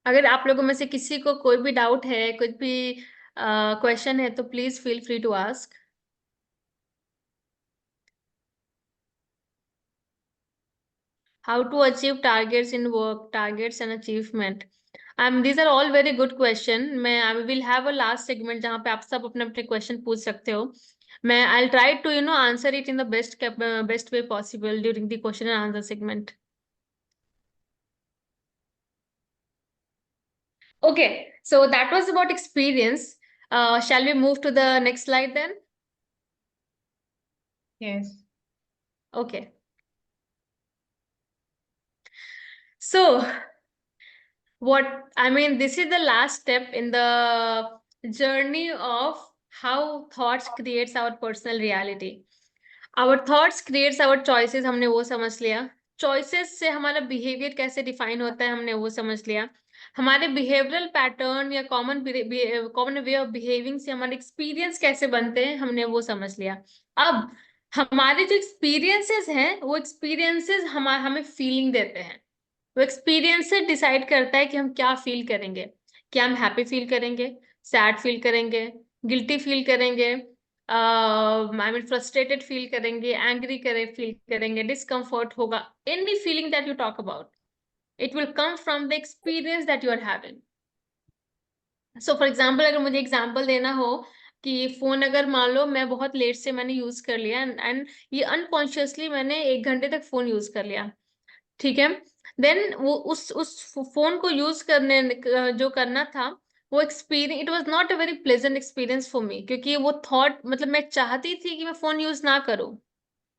अगर आप लोगों में से किसी को कोई भी डाउट है, कुछ भी क्वेश्चन है, तो please feel free to ask. How to achieve targets in work, targets and achievement. These are all very good question. मैं I will have a last segment जहाँ पे आप सब अपने अपने question पूछ सकते हो. I'll try to answer it in the best way possible during the question and answer segment. Okay, so that was about experience. Shall we move to the next slide then? Yes. Okay. So this is the last step in the journey of how thoughts creates our personal reality. Our thoughts creates our choices, हमने वो समझ लिया. Choices से हमारा behavior कैसे define होता है, हमने वो समझ लिया. हमारे behavioral pattern या common way of behaving से हमारे experience कैसे बनते हैं, हमने वो समझ लिया. अब हमारे जो experiences हैं, वो experiences हमें feeling देते हैं. वो एक्सपीरियंस से डिसाइड करता है कि हम क्या फील करेंगे. क्या हम हैप्पी फील करेंगे, सैड फील करेंगे, गिल्टी फील करेंगे, फ्रस्ट्रेटेड फील करेंगे, एंग्री फील करेंगे, डिस्कम्फर्ट होगा. Any feeling that you talk about, it will come from the experience that you are having. So for example, अगर मुझे एग्जाम्पल देना हो कि फोन अगर मान लो मैं बहुत लेट से मैंने यूज कर लिया एंड ये अनकॉन्शियसली मैंने 1 घंटे तक फोन यूज कर लिया, ठीक है. देन वो उस फोन को यूज करने जो करना था, वो experience, it was not a very pleasant experience for me, क्योंकि वो थॉट मैं चाहती थी कि मैं फोन यूज ना करूं,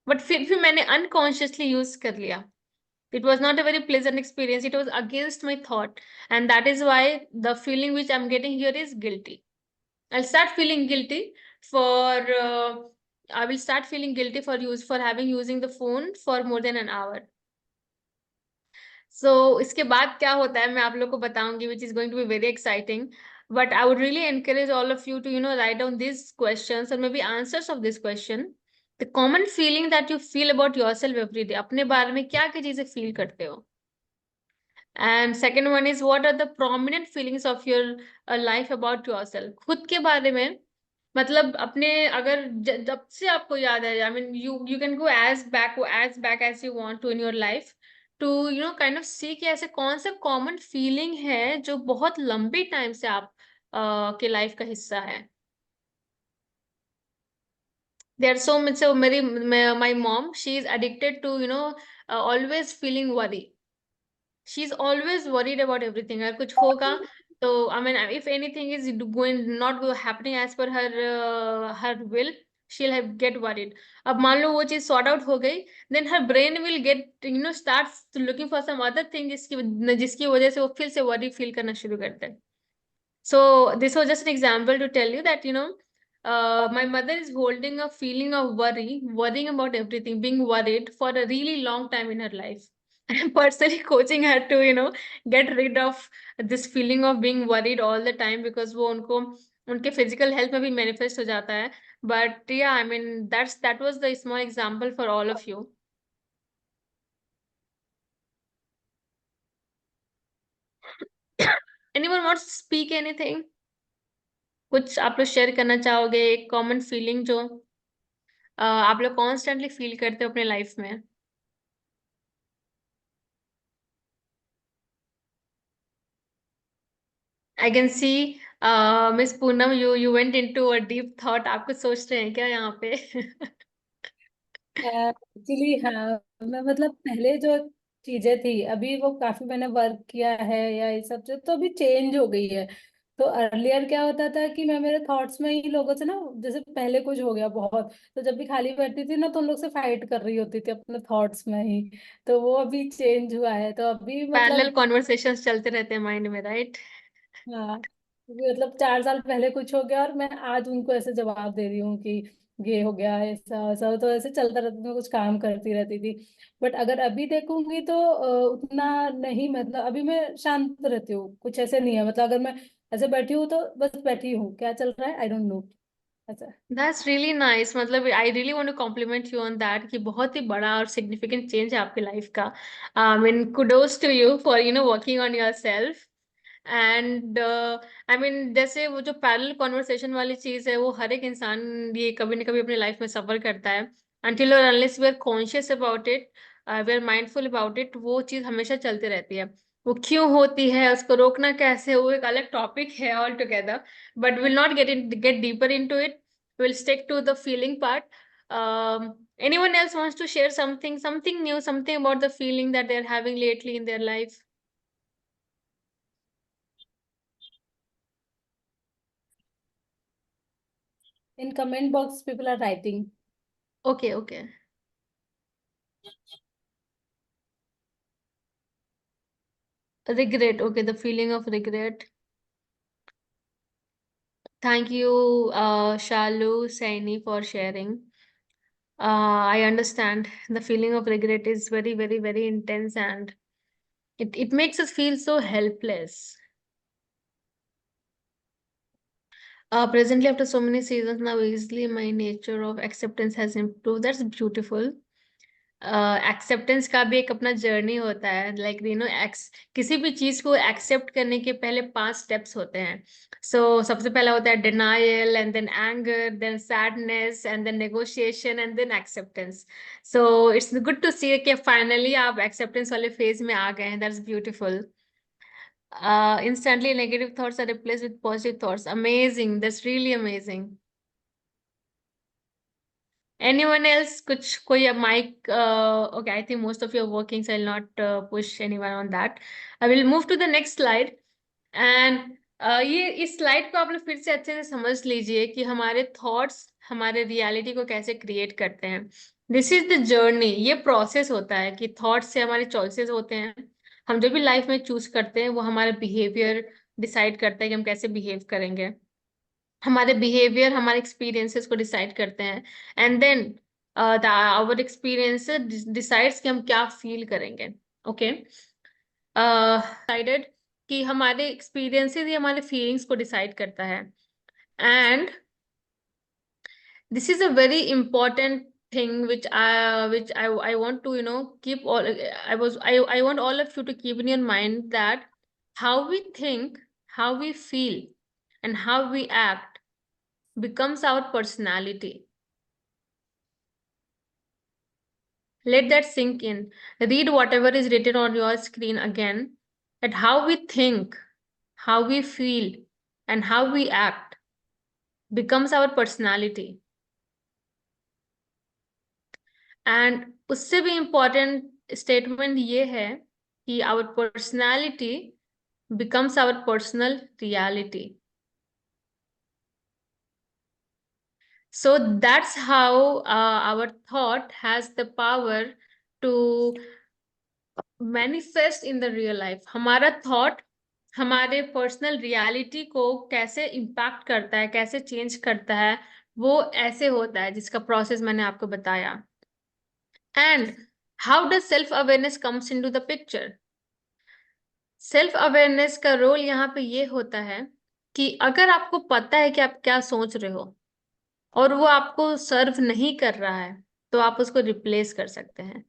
बट फिर भी मैंने अनकॉन्शियसली यूज कर लिया. It was not a very pleasant experience, it was against my thought, and that is why the feeling which I am getting here is guilty. I'll start feeling guilty for I will start feeling guilty for using the phone for more than an hour. So इसके बाद क्या होता है मैं आप लोग को बताऊंगी, which is going to be very exciting. But I would really encourage all of you to write down these questions or maybe answers of this question. The common feeling that you feel about yourself every day. अपने बारे में क्या क्या चीजें feel करते हो? And second one is, what are the prominent feelings of your life about yourself? खुद के बारे में, मतलब अपने, अगर जब से आपको याद है, I mean you can go as back as you want to in your life to kind of see कि ऐसे कौन सा कॉमन फीलिंग है जो बहुत लंबे टाइम से आप के लाइफ का हिस्सा है. There are so much. So my mom, she is addicted to always feeling worry. She's always worried about everything. अगर कुछ होगा तो if anything is not happening as per her will, she'll get worried. अब मान लो वो चीज sort out हो गई, then her brain will get starts looking for some other thing जिसकी वजह से वो फिर से worry feel करना शुरू करते हैं. So this was just an example to tell you that my mother is holding a feeling of worrying about everything, being worried for a really long time in her life. I'm personally coaching her to get rid of this feeling of being worried all the time, because वो उनके physical health में भी manifest हो जाता है. But yeah, that was the small example for all of you. Anyone wants to speak anything? कुछ आप लोग शेयर करना चाहोगे, एक कॉमन फीलिंग जो आप लोग कॉन्स्टेंटली फील करते हो अपने लाइफ में? I can see miss Poonam, you went into a deep thought. आप कुछ सोच रहे हैं क्या यहाँ पे? एक्चुअली हाँ, मैं मतलब पहले जो चीजें थी, अभी वो काफी मैंने वर्क किया है या ये सब जो, तो अभी चेंज हो गई है. तो अर्लियर क्या होता था कि मैं मेरे थॉट्स में ही लोगों से ना, जैसे पहले कुछ हो गया बहुत, तो जब भी खाली बैठती थी ना तो उन लोग से फाइट कर रही होती थी अपने थॉट्स में ही। तो वो अभी चेंज हुआ है, तो अभी पैरेलल मतलब कॉन्वर्सेशंस चलते रहते हैं माइंड में, राइट? हाँ, क्योंकि मतलब 4 साल पहले कुछ हो गया और मैं आज उनको ऐसे जवाब दे रही हूँ कि ये हो गया, ऐसा ऐसा, तो ऐसे चलता रहता था, मैं कुछ काम करती रहती थी। बट अगर अभी देखूंगी तो उतना नहीं, मतलब अभी मैं शांत रहती हूँ, कुछ ऐसे नहीं है, मतलब अगर मैं ऐसे बैठी हूँ तो बस बैठी हूँ, क्या चल रहा है आई डोंट नो, ऐसा। That's really nice. मतलब I really want to compliment you on that कि बहुत ही बड़ा और सिग्निफिकेंट चेंज है आपकी लाइफ का। I mean kudos to you for working on your self. And I mean जैसे वो जो पैरेलल कॉन्वर्सेशन वाली चीज है, वो हर एक इंसान ये कभी ना कभी अपनी लाइफ में सफर करता है। अनटिल और unless we are conscious about it, we are mindful about it, वो चीज हमेशा चलती रहती है। वो क्यों होती है, उसको रोकना कैसे, वो एक अलग टॉपिक है all together. But will not get deeper into it, we'll stick to the feeling part. Anyone else wants to share something new, something about the feeling that they're having lately in their life? In comment box people are writing. Okay, okay. Regret. Okay, the feeling of regret. Thank you, Shalu, Saini, for sharing. I understand the feeling of regret is very, very, very intense, and it makes us feel so helpless. Presently, after so many seasons now, easily my nature of acceptance has improved. That's beautiful. Acceptance का भी एक अपना जर्नी होता है, लाइक किसी भी चीज को एक्सेप्ट करने के पहले 5 स्टेप्स होते हैं। सबसे पहला होता है denial, and then anger, then sadness, and then negotiation, and then acceptance. So it's good to see कि फाइनली आप एक्सेप्टेंस वाले फेज में आ गए हैं। That's beautiful. Instantly negative thoughts are replaced with positive thoughts. Amazing. That's really amazing. Anyone else? Koi mic? Okay, I think most of you are working, so I'll not push anyone on that. I will move to the next slide. And ये इस स्लाइड को आप लोग फिर से अच्छे से समझ लीजिए कि हमारे थॉट्स हमारे रियलिटी को कैसे क्रिएट करते हैं। This is the journey. ये प्रोसेस होता है कि थॉट्स से हमारे चॉइसेस होते हैं। हम जो भी लाइफ में चूज करते हैं वो हमारा बिहेवियर डिसाइड करता है कि हम कैसे बिहेव करेंगे। हमारे बिहेवियर हमारे एक्सपीरियंसेस को डिसाइड करते हैं, and then our experiences decides कि हम क्या फील करेंगे। ओके, डिसाइडेड कि हमारे एक्सपीरियंसेस ही हमारे फीलिंग्स को डिसाइड करता है। And this is a very important thing which I want to keep all I want all of you to keep in your mind, that how we think, how we feel, and how we act becomes our personality. Let that sink in. Read whatever is written on your screen again, that how we think, how we feel, and how we act becomes our personality. And उससे भी important statement ये है कि our personality becomes our personal reality. So that's how our thought has the power to manifest in the real life. हमारा thought हमारे पर्सनल रियलिटी को कैसे इम्पैक्ट करता है, कैसे चेंज करता है, वो ऐसे होता है जिसका प्रोसेस मैंने आपको बताया। And how does self awareness comes into the picture? Self awareness का रोल यहाँ पे ये होता है कि अगर आपको पता है कि आप क्या सोच रहे हो और वो आपको सर्व नहीं कर रहा है, तो आप उसको रिप्लेस कर सकते हैं।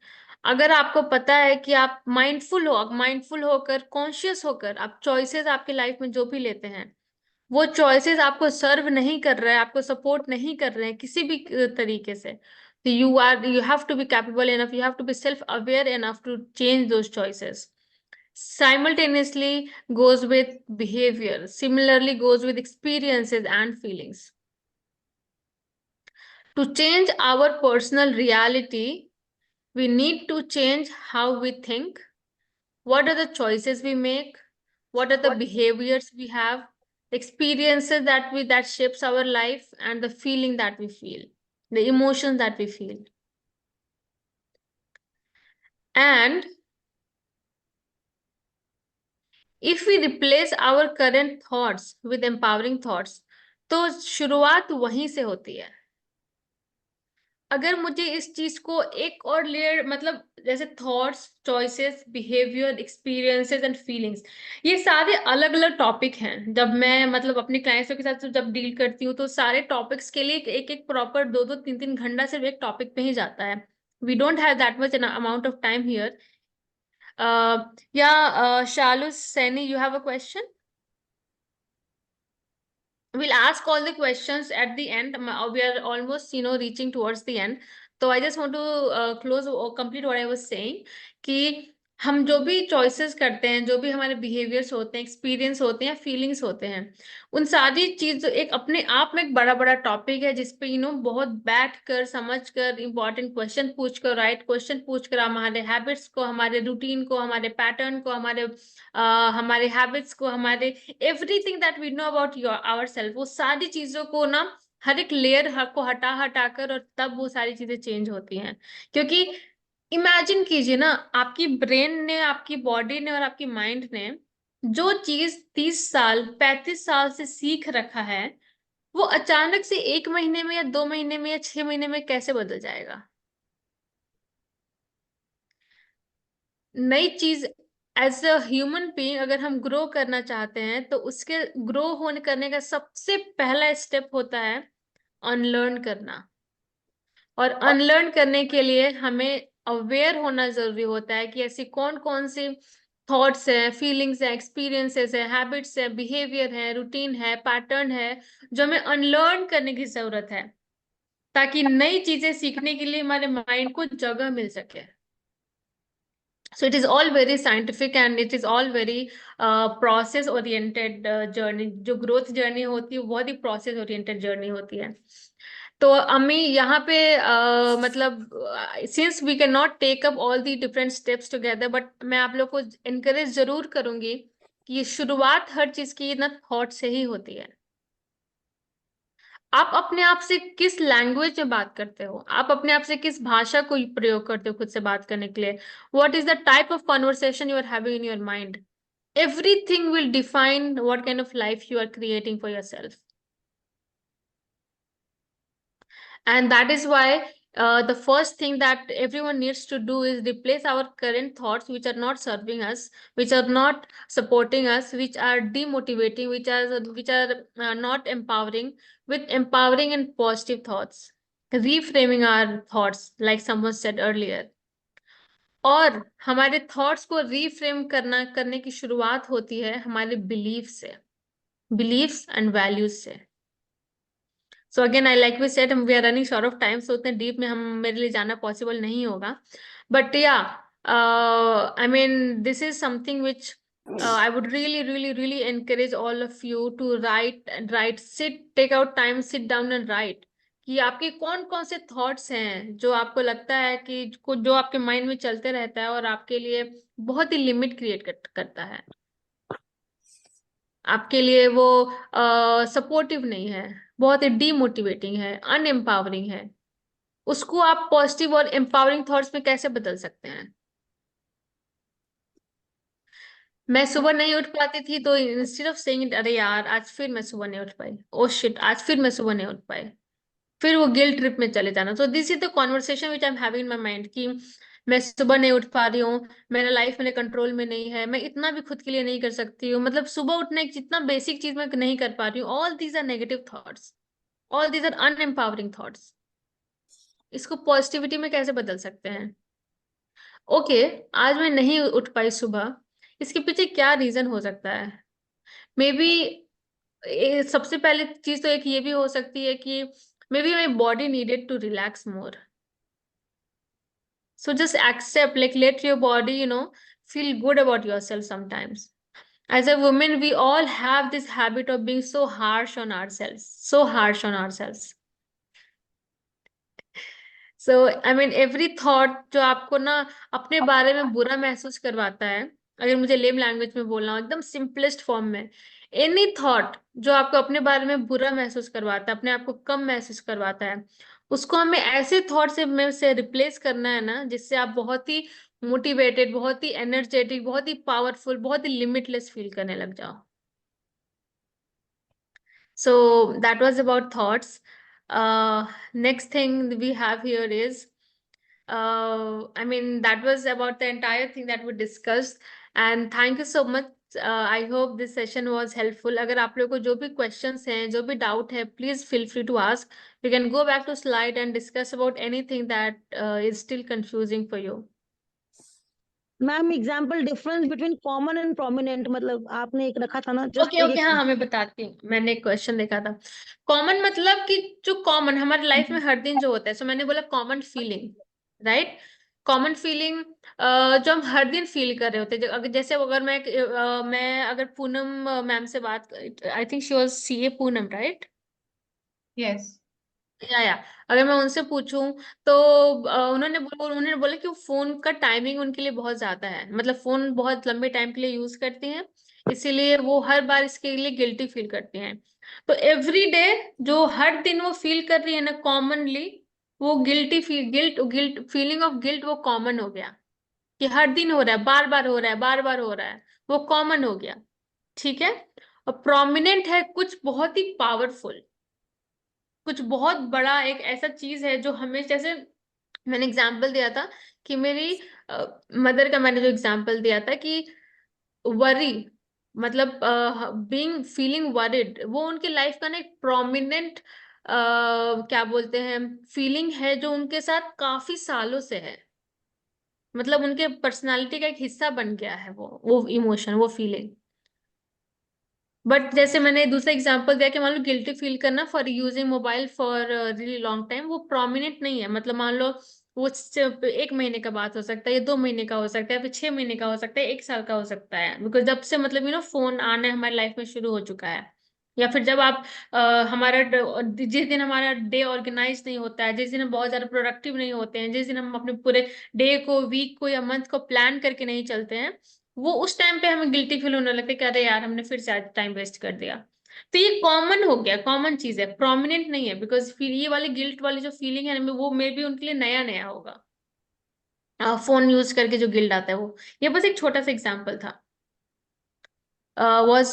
अगर आपको पता है कि आप माइंडफुल होकर, कॉन्शियस होकर आप चॉइसेस आपकी लाइफ में जो भी लेते हैं, वो चॉइसेस आपको सर्व नहीं कर रहे हैं, आपको सपोर्ट नहीं कर रहे हैं किसी भी तरीके से, तो you have to be capable enough, you have to be self aware enough to change those choices. Simultaneously goes with behavior, similarly goes with experiences and feelings. To change our personal reality, we need to change how we think, what are the choices we make, what are the behaviors we have, experiences that shapes our life, and the feeling that we feel, the emotions that we feel. And if we replace our current thoughts with empowering thoughts, तो शुरुआत वहीं से होती है. अगर मुझे इस चीज को एक और लेयर, मतलब जैसे thoughts, choices, behaviour, experiences and feelings, ये सारे अलग अलग टॉपिक हैं. जब मैं मतलब अपने क्लाइंट्स के साथ जब डील करती हूँ, तो सारे टॉपिक्स के लिए एक एक प्रॉपर 2-3 घंटा सिर्फ एक टॉपिक पे ही जाता है. We don't have that much amount of time here. Shalu Saini, you have a question? We'll ask all the questions at the end. We are almost, reaching towards the end. So I just want to close or complete what I was saying कि हम जो भी चॉइसेस करते हैं, जो भी हमारे बिहेवियर्स होते हैं, एक्सपीरियंस होते हैं, फीलिंग्स होते हैं, उन सारी चीज एक अपने आप में एक बड़ा बड़ा टॉपिक है, जिसपे बहुत बैठ कर, समझ कर, इंपॉर्टेंट क्वेश्चन पूछ कर, राइट क्वेश्चन पूछ कर, हमारे हैबिट्स को, हमारे रूटीन को, हमारे पैटर्न को, हमारे हैबिट्स को, हमारे everything that we know about our self, वो सारी चीजों को ना हर एक लेयर को हटा हटा कर, और तब वो सारी चीजें चेंज होती हैं. क्योंकि इमेजिन कीजिए ना, आपकी ब्रेन ने, आपकी बॉडी ने और आपकी माइंड ने जो चीज 30 साल 35 साल से सीख रखा है, वो अचानक से 1 महीने में या 2 महीने में या 6 महीने में कैसे बदल जाएगा? नई चीज एज अ ह्यूमन बीइंग अगर हम ग्रो करना चाहते हैं, तो उसके ग्रो होने करने का सबसे पहला स्टेप होता है अनलर्न करना. और अनलर्न करने के लिए हमें अवेयर होना जरूरी होता है कि ऐसी कौन कौन सी थॉट्स है, फीलिंग्स है, एक्सपीरियंसेस है, हैबिट्स है, बिहेवियर है, रूटीन है, पैटर्न है, जो हमें अनलर्न करने की जरूरत है, ताकि नई चीजें सीखने के लिए हमारे माइंड को जगह मिल सके. So it is all very scientific and it is all very process oriented journey. जो growth journey होती है, बहुत ही process oriented journey होती है. तो अम्मी यहाँ पे मतलब since we cannot take up all the different steps together, but मैं आप लोग को encourage जरूर करूंगी कि ये शुरुआत हर चीज की ना थॉट से ही होती है. आप अपने आप से किस लैंग्वेज में बात करते हो, आप अपने आप से किस भाषा को प्रयोग करते हो खुद से बात करने के लिए, what is the type of conversation you are having in your mind, everything will define what kind of life you are creating for yourself. And that is why the first thing that everyone needs to do is replace our current thoughts, which are not serving us, which are not supporting us, which are demotivating, which are not empowering, with empowering and positive thoughts. Reframing our thoughts, like someone said earlier. और हमारे थॉट्स को रीफ्रेम करने की शुरुआत होती है हमारे बिलीफ से, बिलीफ्स एंड वैल्यूज से. So again, I like we said, we are running short of time, so उतने deep में हम मेरे लिए जाना possible नहीं होगा. But yeah, I mean, this is something which I would really encourage all of you to write, take out time, sit down and write. कि आपके कौन कौन से थॉट्स हैं जो आपको लगता है कि जो आपके माइंड में चलते रहता है और आपके लिए बहुत ही लिमिट क्रिएट करता है, आपके लिए वो सपोर्टिव नहीं है, बहुत ही डीमोटिवेटिंग है, अनएम्पावरिंग है, उसको आप पॉजिटिव और एम्पावरिंग थॉट्स में कैसे बदल सकते हैं? मैं सुबह नहीं उठ पाती थी, तो इंस्टेड ऑफ सेइंग अरे यार आज फिर मैं सुबह नहीं उठ पाई, ओ शिट आज फिर मैं सुबह नहीं उठ पाई, फिर वो गिल्ट ट्रिप में चले जाना. So this is the conversation which I am having in my mind कि मैं सुबह नहीं उठ पा रही हूँ, मेरा लाइफ मेरे कंट्रोल में नहीं है, मैं इतना भी खुद के लिए नहीं कर सकती हूँ, मतलब सुबह उठने की जितना बेसिक चीज मैं नहीं कर पा रही हूँ. All these are negative thoughts, all these are unempowering thoughts. इसको पॉजिटिविटी में कैसे बदल सकते हैं? ओके, आज मैं नहीं उठ पाई सुबह, इसके पीछे क्या रीजन हो सकता है? मे बी सबसे पहले चीज तो एक ये भी हो सकती है कि maybe my body needed to relax more. So just accept, like let your body, feel good about yourself sometimes. As a woman, we all have this habit of being so harsh on ourselves, so harsh on ourselves. So, I mean, every thought जो आपको ना अपने बारे में बुरा महसूस करवाता है, अगर मुझे लेम लैंग्वेज में बोलना हो, एकदम सिंपलेस्ट फॉर्म में, एनी थॉट जो आपको अपने बारे में बुरा महसूस करवाता है, अपने आप को कम महसूस करवाता है, उसको हमें ऐसे थॉट से रिप्लेस करना है ना, जिससे आप बहुत ही मोटिवेटेड, बहुत ही एनर्जेटिक, बहुत ही पावरफुल, बहुत ही लिमिटलेस फील करने लग जाओ. So that was about thoughts. Next thing we have here is, I mean, that was about the entire thing that we discussed. And thank you so much. I hope this session was helpful. अगर आप लोगों को जो भी questions हैं, जो भी doubt है, please feel free to ask. You can go back to slide and discuss about anything that is still confusing for you. Ma'am example difference between common and prominent, मतलब आपने एक रखा था ना, ओके ओके, हाँ मैं बताती हूँ. मैंने एक क्वेश्चन देखा था. कॉमन मतलब कि जो कॉमन हमारे लाइफ में हर दिन जो होता है, सो मैंने बोला common feeling, right. Common feeling जो हम हर दिन फील कर रहे होते हैं. अगर जैसे अगर मैं अगर पूनम मैम से बात, I think she was CA Poonam, right. Yes. या अगर मैं उनसे पूछूं तो उन्होंने बोला कि वो फोन का टाइमिंग उनके लिए बहुत ज्यादा है, मतलब फोन बहुत लंबे टाइम के लिए यूज करती हैं, इसीलिए वो हर बार इसके लिए गिल्टी फील करती हैं. तो एवरी डे जो हर दिन वो फील कर रही है ना कॉमनली, वो गिल्ट फीलिंग ऑफ गिल्ट वो कॉमन हो गया, कि हर दिन हो रहा है, बार बार हो रहा है, बार बार हो रहा है, वो कॉमन हो गया. ठीक है. और प्रोमिनेंट है कुछ बहुत ही पावरफुल, कुछ बहुत बड़ा, एक ऐसा चीज है जो हमें, जैसे मैंने एग्जांपल दिया था कि मेरी मदर का मैंने जो एग्जांपल दिया था कि वरी, मतलब बीइंग फीलिंग वरिड, वो उनकी लाइफ का ना एक प्रोमिनेंट क्या बोलते हैं फीलिंग है, जो उनके साथ काफी सालों से है, मतलब उनके पर्सनालिटी का एक हिस्सा बन गया है वो इमोशन, वो फीलिंग. बट जैसे मैंने दूसरा एग्जांपल दिया कि मान लो गिल्टी फील करना for using mobile for really long time, वो प्रोमिनेंट नहीं है. मतलब मान लो वो 1 महीने का बात हो सकता है, या 2 महीने का हो सकता है, फिर 6 महीने का हो सकता है, 1 साल का हो सकता है, बिकॉज जब से मतलब फोन आना हमारी लाइफ में शुरू हो चुका है. या फिर जब आप जिस दिन हमारा डे ऑर्गेनाइज नहीं होता है, जिस दिन हम बहुत ज्यादा प्रोडक्टिव नहीं होते हैं, जिस दिन हम अपने पूरे डे को, वीक को या मंथ को प्लान करके नहीं चलते हैं, वो उस टाइम पे हमें गिल्टी फील होने लगता है कि अरे यार हमने फिर से आज टाइम वेस्ट कर दिया. तो ये कॉमन हो गया, कॉमन चीज है, प्रोमिनेंट नहीं है, बिकॉज फिर ये वाली गिल्ट वाली जो फीलिंग है ना, वो मे बी उनके लिए नया नया होगा, फोन यूज करके जो गिल्ट आता है वो. ये बस एक छोटा सा एग्जाम्पल था. was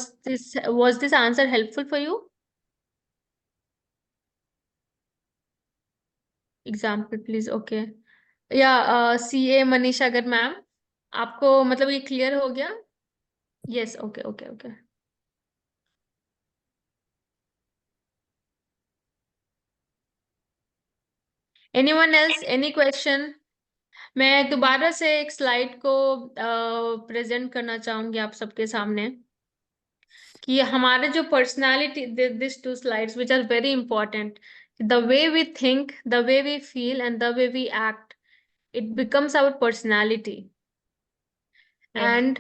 this answer helpful for you? Example please. Okay. या CA मनीषा अगर मैम, आपको मतलब ये क्लियर हो गया? Yes. Okay okay okay. Anyone else, any question? मैं दोबारा से एक स्लाइड को प्रेजेंट करना चाहूंगी आप सबके सामने, कि हमारे जो personality, this 2 slides which are very important, the way we think, the way we feel and the way we act, it becomes our personality. Yes. And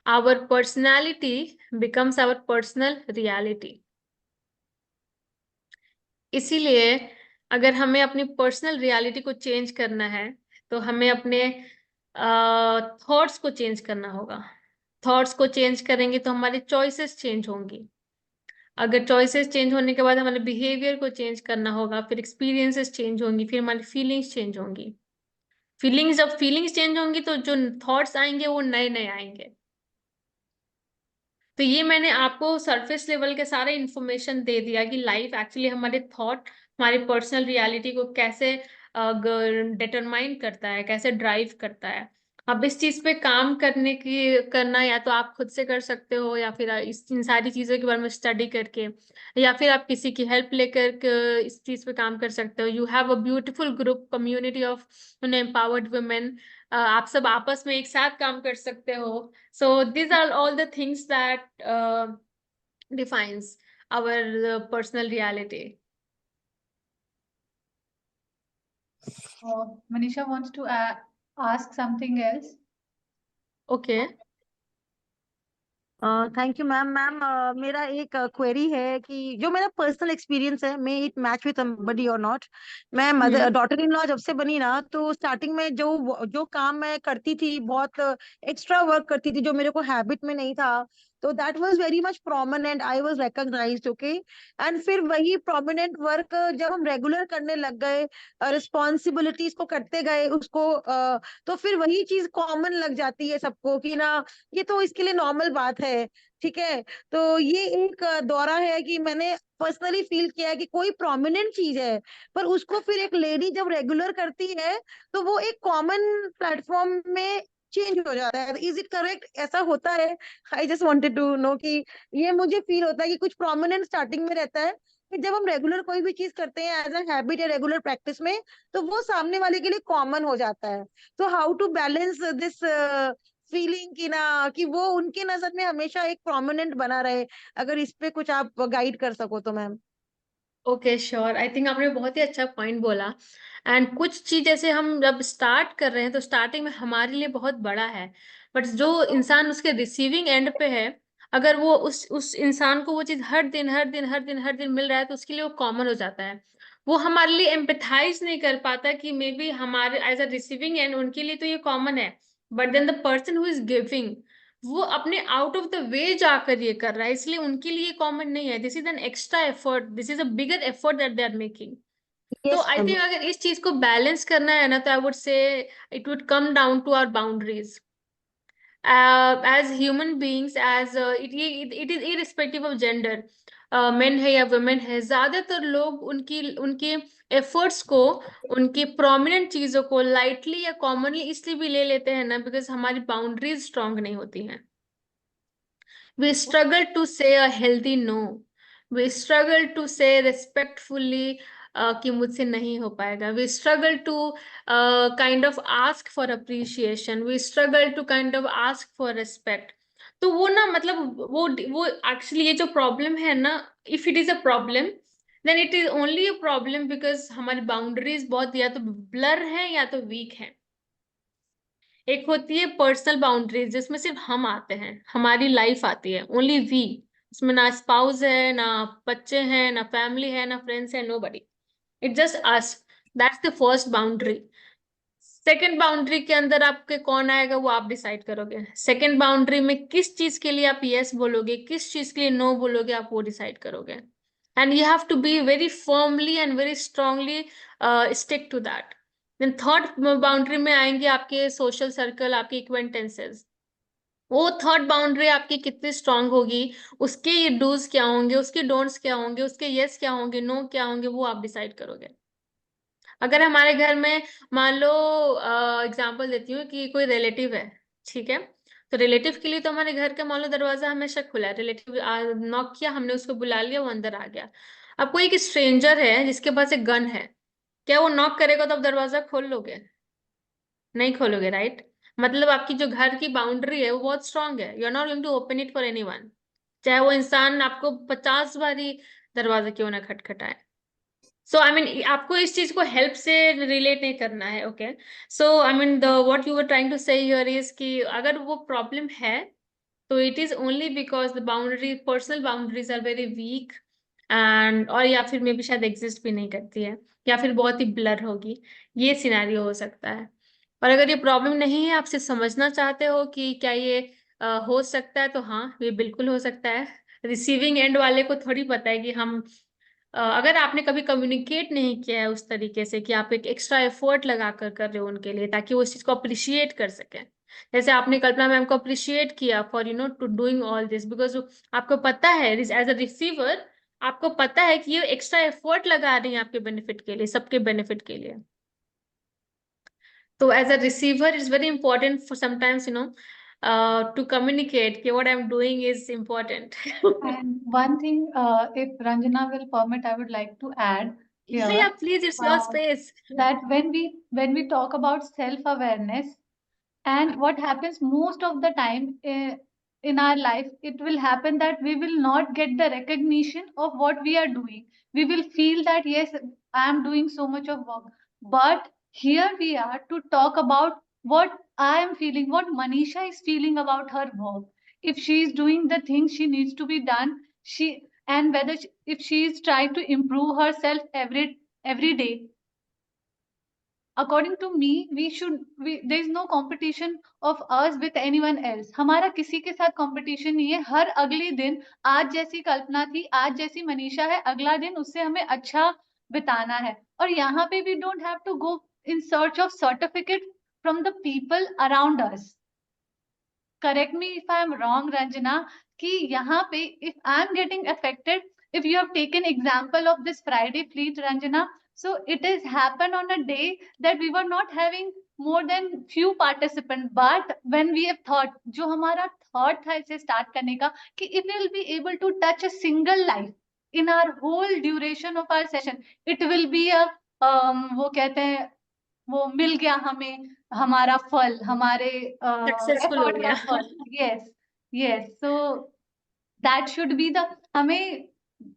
our personality becomes our personal reality. इसीलिए अगर हमें अपनी पर्सनल रियलिटी को चेंज करना है, तो हमें अपने थॉट्स को चेंज करना होगा. थॉट्स को चेंज करेंगे तो हमारी चॉइसेस चेंज होंगी. अगर चॉइसेस चेंज होने के बाद हमारे बिहेवियर को चेंज करना होगा, फिर एक्सपीरियंसेस चेंज होंगी, फिर हमारी फीलिंग्स चेंज होंगी. जब फीलिंग्स चेंज होंगी तो जो थॉट्स आएंगे वो नए नए आएंगे. तो ये मैंने आपको सरफेस लेवल के सारे इंफॉर्मेशन दे दिया कि लाइफ एक्चुअली हमारे थॉट, हमारी पर्सनल रियलिटी को कैसे डिटरमाइन करता है, कैसे ड्राइव करता है. अब इस चीज पे काम करना या तो आप खुद से कर सकते हो, या फिर इन सारी चीजों के बारे में स्टडी करके, या फिर आप किसी की हेल्प लेकर इस चीज पे काम कर सकते हो. You have a beautiful group community of empowered women. आप सब आपस में एक साथ काम कर सकते हो. So these are all the things that defines our personal reality. Manisha wants to ask something else. Okay. Thank you ma'am. Ma'am मेरा एक क्वेरी है कि जो मेरा पर्सनल एक्सपीरियंस है, may it match with somebody और नॉट. मैं डॉटर इन लॉ जब से बनी ना, तो स्टार्टिंग में जो काम मैं करती थी, बहुत एक्स्ट्रा वर्क करती थी, जो मेरे को हैबिट में नहीं था. तो that was very much prominent, I was recognized, okay. And फिर वही प्रोमिनेंट वर्क जब हम रेगुलर करने लग गए, रिस्पॉन्सिबिलिटीज को करते गए उसको, तो फिर वही चीज कॉमन लग जाती है सबको कि ना ये तो इसके लिए नॉर्मल बात है, ठीक है। तो ये एक दौरा है कि मैंने पर्सनली फील किया है कि कोई प्रोमिनेंट चीज है, पर उसको फिर एक लेडी जब रेगुलर करती है तो वो एक कॉमन प्लेटफॉर्म में चेंज हो जाता है। Is it correct? ऐसा होता है? I just wanted to know कि ये मुझे फील होता है कि कुछ प्रोमिनेंट स्टार्टिंग में रहता है, फिर जब हम रेगुलर कोई भी चीज करते हैं एज अ हैबिट या रेगुलर प्रैक्टिस में, तो वो सामने वाले के लिए कॉमन हो जाता है। तो how to balance this feeling कि ना कि वो उनके नजर में हमेशा एक प्रोमिनेंट बना रहे, अगर इस पे कुछ आप गाइड कर सको तो ma'am. Okay sure, I think आपने बहुत ही अच्छा पॉइंट बोला। एंड कुछ चीज जैसे हम जब स्टार्ट कर रहे हैं तो स्टार्टिंग में हमारे लिए बहुत बड़ा है, बट जो इंसान उसके रिसीविंग एंड पे है, अगर वो उस इंसान को वो चीज हर दिन मिल रहा है तो उसके लिए वो कॉमन हो जाता है। वो हमारे लिए एम्पैथाइज नहीं कर पाता कि मे बी हमारे एज अ रिसीविंग एंड उनके लिए तो ये कॉमन है, but then the person who is giving वो अपने आउट ऑफ द वे जाकर ये कर रहा है, इसलिए उनके लिए कॉमन नहीं है। This is an extra effort, this is a bigger effort that they are making. तो यस आई मैम। थिंक अगर इस चीज को बैलेंस करना है ना, तो I would say it would come down to our boundaries as human beings, as it is irrespective of gender, men है या वुमेन है। ज्यादातर लोग उनकी उनके एफर्ट्स को, उनकी प्रोमिनेंट चीजों को लाइटली या कॉमनली इसलिए भी ले लेते हैं ना, बिकॉज हमारी बाउंड्रीज स्ट्रांग नहीं होती हैं। We struggle to say a healthy no. We struggle to say respectfully कि मुझसे नहीं हो पाएगा. We struggle to kind of ask for appreciation. We struggle to kind of ask for respect. तो वो ना मतलब वो actually ये जो problem है ना, if it is a problem, then it is only a problem because हमारी boundaries बहुत या तो blur है या तो weak है। एक होती है पर्सनल बाउंड्रीज जिसमें सिर्फ हम आते हैं, हमारी लाइफ आती है, ओनली वी। इसमें ना स्पाउस है, ना बच्चे हैं, ना फैमिली है, ना फ्रेंड्स है, nobody, it just us. That's the first boundary. Second boundary के अंदर आपके कौन आएगा वो आप डिसाइड करोगे। सेकेंड बाउंड्री में किस चीज के लिए आप यस बोलोगे, किस चीज के लिए नो बोलोगे, आप वो डिसाइड करोगे। And you have to be very firmly and very strongly stick to that. Then third boundary में आएंगे आपके सोशल सर्कल, आपके एक्वेंटेंसेस। वो थर्ड बाउंड्री आपकी कितनी स्ट्रांग होगी, उसके ये डूज क्या होंगे, उसके डोंट्स क्या होंगे, उसके यस क्या होंगे, नो क्या होंगे, वो आप डिसाइड करोगे। अगर हमारे घर में मान लो एग्जांपल देती हूँ कि कोई रिलेटिव है, ठीक है, तो रिलेटिव के लिए तो हमारे घर का मान लो दरवाजा हमेशा खुला है, रिलेटिव नॉक किया, हमने उसको बुला लिया, वो अंदर आ गया। अब कोई एक स्ट्रेंजर है जिसके पास एक गन है, क्या वो नॉक करेगा तो आप दरवाजा खोल लोगे? नहीं खोलोगे, राइट? मतलब आपकी जो घर की बाउंड्री है वो बहुत स्ट्रांग है, you are not going to open it for anyone, चाहे वो इंसान आपको 50 बारी दरवाजा क्यों ना खटखटाए। सो आई मीन आपको इस चीज को हेल्प से रिलेट नहीं करना है, okay. So I mean the what you were trying to say here is कि अगर वो प्रॉब्लम है तो it is only because the boundary, personal boundaries are very weak, and और या फिर मे बी शायद एग्जिस्ट भी नहीं करती है, या फिर बहुत ही ब्लर होगी, ये सिनेरियो हो सकता है। और अगर ये प्रॉब्लम नहीं है, आप सिर्फ समझना चाहते हो कि क्या ये हो सकता है, तो हाँ ये बिल्कुल हो सकता है। रिसीविंग एंड वाले को थोड़ी पता है कि हम अगर आपने कभी कम्युनिकेट नहीं किया है उस तरीके से कि आप एक एक्स्ट्रा एफर्ट लगा कर रहे हो उनके लिए, ताकि वो इस चीज को अप्रिशिएट कर सके, जैसे आपने कल्पना मैम को अप्रिशिएट किया for to doing all this, because आपको पता है एज अ रिसीवर, आपको पता है कि ये एक्स्ट्रा एफर्ट लगा रही है आपके बेनिफिट के लिए, सबके बेनिफिट के लिए। तो as a receiver it's very important for sometimes to communicate कि what I'm doing is important. And one thing, if Ranjana will permit, I would like to add Yeah, here please, it's your space. that when we talk about self-awareness, and what happens most of the time in our life, it will happen that we will not get the recognition of what we are doing. We will feel that yes, I am doing so much of work, but here we are to talk about what I am feeling, what Manisha is feeling about her work. If she is doing the things she needs to be done, she and whether if she is trying to improve herself every day, according to me, there is no competition of us with anyone else. हमारा किसी के साथ competition नहीं है. हर अगले दिन आज जैसी कल्पना थी, आज जैसी मनीषा है, अगला दिन उससे हमें अच्छा बिताना है. और यहाँ पे we don't have to go in search of certificate from the people around us. Correct me if I am wrong, Ranjana, कि यहाँ पे if I am getting affected, if you have taken example of this Friday fleet, Ranjana, so it has happened on a day that we were not having more than few participants, but when we have thought, जो हमारा thought था इसे start करने का, कि if we will be able to touch a single life in our whole duration of our session, it will be a वो कहते हैं वो मिल गया हमें हमारा फल, हमारे सक्सेसफुल हो एफर्ट का गया. फल. Yes yes, so that should be the, हमें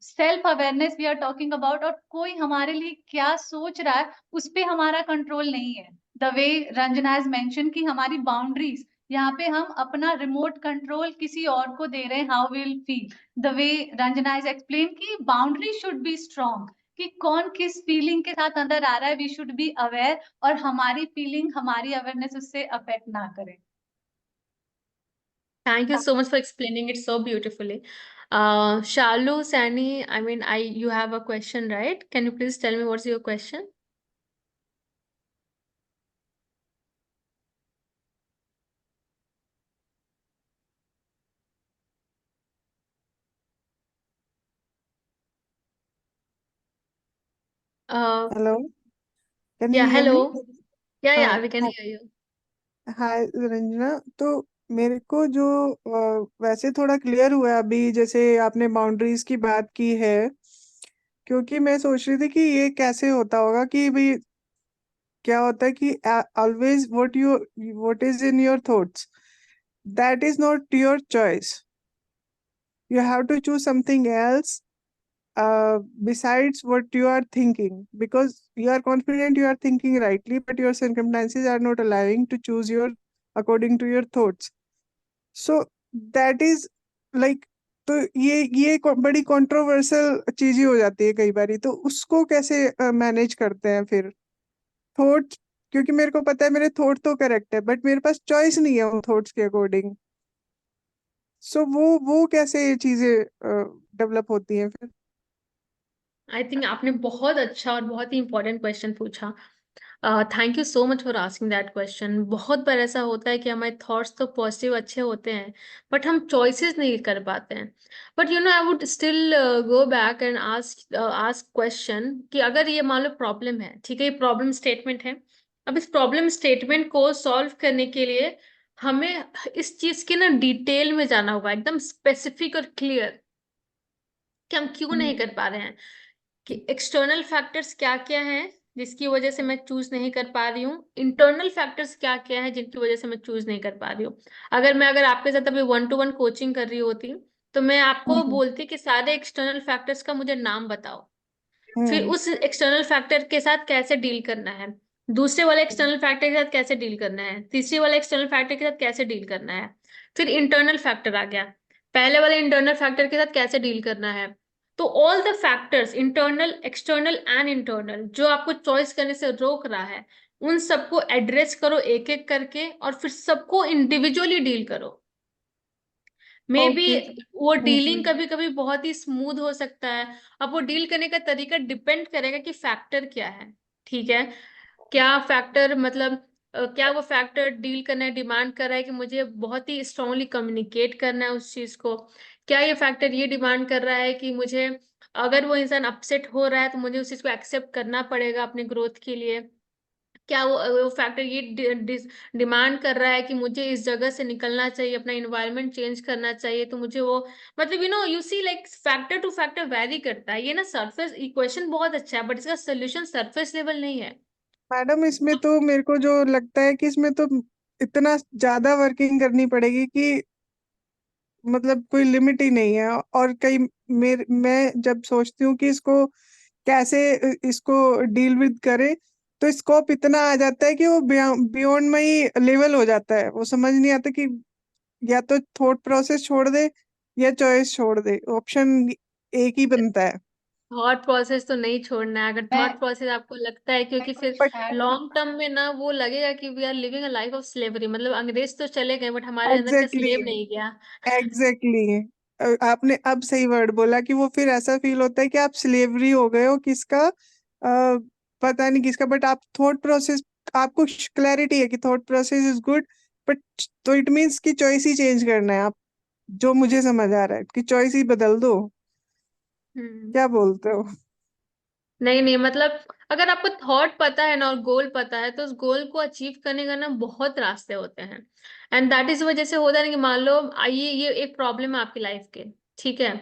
self awareness we are talking about, और कोई हमारे लिए क्या सोच रहा है उस पे हमारा कंट्रोल नहीं है. The way Ranjana has mention कि हमारी बाउंड्रीज, यहाँ पे हम अपना रिमोट कंट्रोल किसी और को दे रहे हैं, how will feel. The way Ranjana has explain कि बाउंड्री शुड बी स्ट्रॉन्ग, कि कौन किस फीलिंग के साथ अंदर आ रहा है, वी शुड बी अवेयर, और हमारी फीलिंग, हमारी अवेयरनेस उससे अफेक्ट ना करे. Thank you so much for explaining it so beautifully. Shalu, Sani, you have a question, right? Can you please tell me what's your question? Hello, can you Yeah, hear me? hello. Yeah, we can Hi, hear you. hi Ranjana. तो मेरे को जो वैसे थोड़ा क्लियर हुआ अभी, जैसे आपने बाउंड्रीज की बात की है, क्योंकि मैं सोच रही थी कि ये कैसे होता होगा कि भाई क्या होता है कि always what is in your thoughts, that is not your choice. You have to choose something else besides what you are thinking, because you are confident you are thinking rightly, but your circumstances are not allowing to choose your according to your thoughts. So that is like, तो ये बड़ी कंट्रोवर्शियल चीजें हो जाती है कई बारी. तो उसको कैसे मैनेज करते हैं फिर थॉट्स, क्योंकि मेरे को पता है मेरे थॉट तो करेक्ट है, बट मेरे पास चॉइस नहीं है उन थॉट्स के अकॉर्डिंग. सो वो कैसे ये चीजें डेवलप होती हैं फिर. आई थिंक आपने बहुत अच्छा और बहुत ही इंपॉर्टेंट क्वेश्चन पूछा. Thank you so much for asking that question. बहुत बार ऐसा होता है कि हमारे थॉट्स तो पॉजिटिव अच्छे होते हैं, बट हम चॉइसेस नहीं कर पाते हैं. But I would still go back and ask question कि अगर ये मान लो प्रॉब्लम है, ठीक है, ये प्रॉब्लम स्टेटमेंट है. अब इस प्रॉब्लम स्टेटमेंट को सॉल्व करने के लिए हमें इस चीज के ना डिटेल में जाना होगा, एकदम स्पेसिफिक और क्लियर, कि हम क्यों नहीं कर पा रहे हैं, कि एक्सटर्नल फैक्टर्स क्या क्या हैं जिसकी वजह से मैं चूज नहीं कर पा रही हूँ, इंटरनल फैक्टर्स क्या क्या है जिनकी वजह से मैं चूज नहीं कर पा रही हूँ. अगर आपके साथ अभी 1-to-1 कोचिंग कर रही होती तो मैं आपको बोलती कि सारे एक्सटर्नल फैक्टर्स का मुझे नाम बताओ, फिर उस एक्सटर्नल फैक्टर के साथ कैसे डील करना है, दूसरे वाले एक्सटर्नल फैक्टर के साथ कैसे डील करना है, तीसरे वाले एक्सटर्नल फैक्टर के साथ कैसे डील करना है, फिर इंटरनल फैक्टर आ गया, पहले वाले इंटरनल फैक्टर के साथ कैसे डील करना है. तो all the factors, internal, external and internal, जो आपको चॉइस करने से रोक रहा है, उन सबको एड्रेस करो एक एक करके, और फिर सबको इंडिविजुअली डील करो. मे बी वो डीलिंग कभी कभी बहुत ही स्मूथ हो सकता है. अब वो डील करने का तरीका डिपेंड करेगा कि फैक्टर क्या है, ठीक है. क्या फैक्टर मतलब क्या वो फैक्टर डील करना है, डिमांड कर रहा है कि मुझे बहुत ही स्ट्रांगली कम्युनिकेट करना है उस चीज को, क्या ये फैक्टर ये डिमांड कर रहा है कि मुझे, अगर वो इंसान अपसेट हो रहा है तो मुझे उस चीज को एक्सेप्ट करना पड़ेगा अपने ग्रोथ के लिए, क्या वो फैक्टर ये डिमांड कर रहा है कि मुझे इस जगह से निकलना चाहिए, अपना इन्वायरमेंट चेंज करना चाहिए, तो मुझे वो, मतलब you see like factor to factor vary करता है. ये ना सरफेस इक्वेशन बहुत अच्छा है, बट इसका सोल्यूशन सरफेस लेवल नहीं है. मैडम इसमें तो मेरे को जो लगता है कि इसमें तो इतना ज्यादा वर्किंग करनी पड़ेगी कि मतलब कोई लिमिट ही नहीं है. और कई मैं जब सोचती हूँ कि इसको कैसे इसको डील विद करे, तो स्कोप इतना आ जाता है कि वो बियॉन्ड में ही लेवल हो जाता है. वो समझ नहीं आता कि या तो थॉट प्रोसेस छोड़ दे या चॉइस छोड़ दे, ऑप्शन एक ही बनता है. थॉट प्रोसेस तो नहीं छोड़ना है। अगर मैं थॉट प्रोसेस आपको लगता है, क्योंकि फिर कुछ ऐड लॉन्ग टर्म में ना वो लगेगा कि we are living a life of slavery, मतलब अंग्रेज तो चले गए बट हमारे अंदर का एग्जैक्टली, स्लेव नहीं गया। एग्जैक्टली आपने अब सही वर्ड बोला कि वो फिर ऐसा फील होता है कि आप स्लेवरी हो गए हो किसका, पता नहीं किसका, बट आप थॉट प्रोसेस, आपको क्लैरिटी है कि thought process is good, but तो इट मीन्स कि चॉइस ही चेंज करना है आप, जो मुझे समझ आ रहा है कि चॉइस ही बदल दो। हम्म। क्या बोलते हो? नहीं नहीं, मतलब अगर आपको थॉट पता है ना और गोल पता है, तो उस गोल को अचीव करने का ना बहुत रास्ते होते हैं। एंड दैट इज वजह से होता है ना कि मान लो ये एक प्रॉब्लम है आपकी लाइफ के, ठीक है,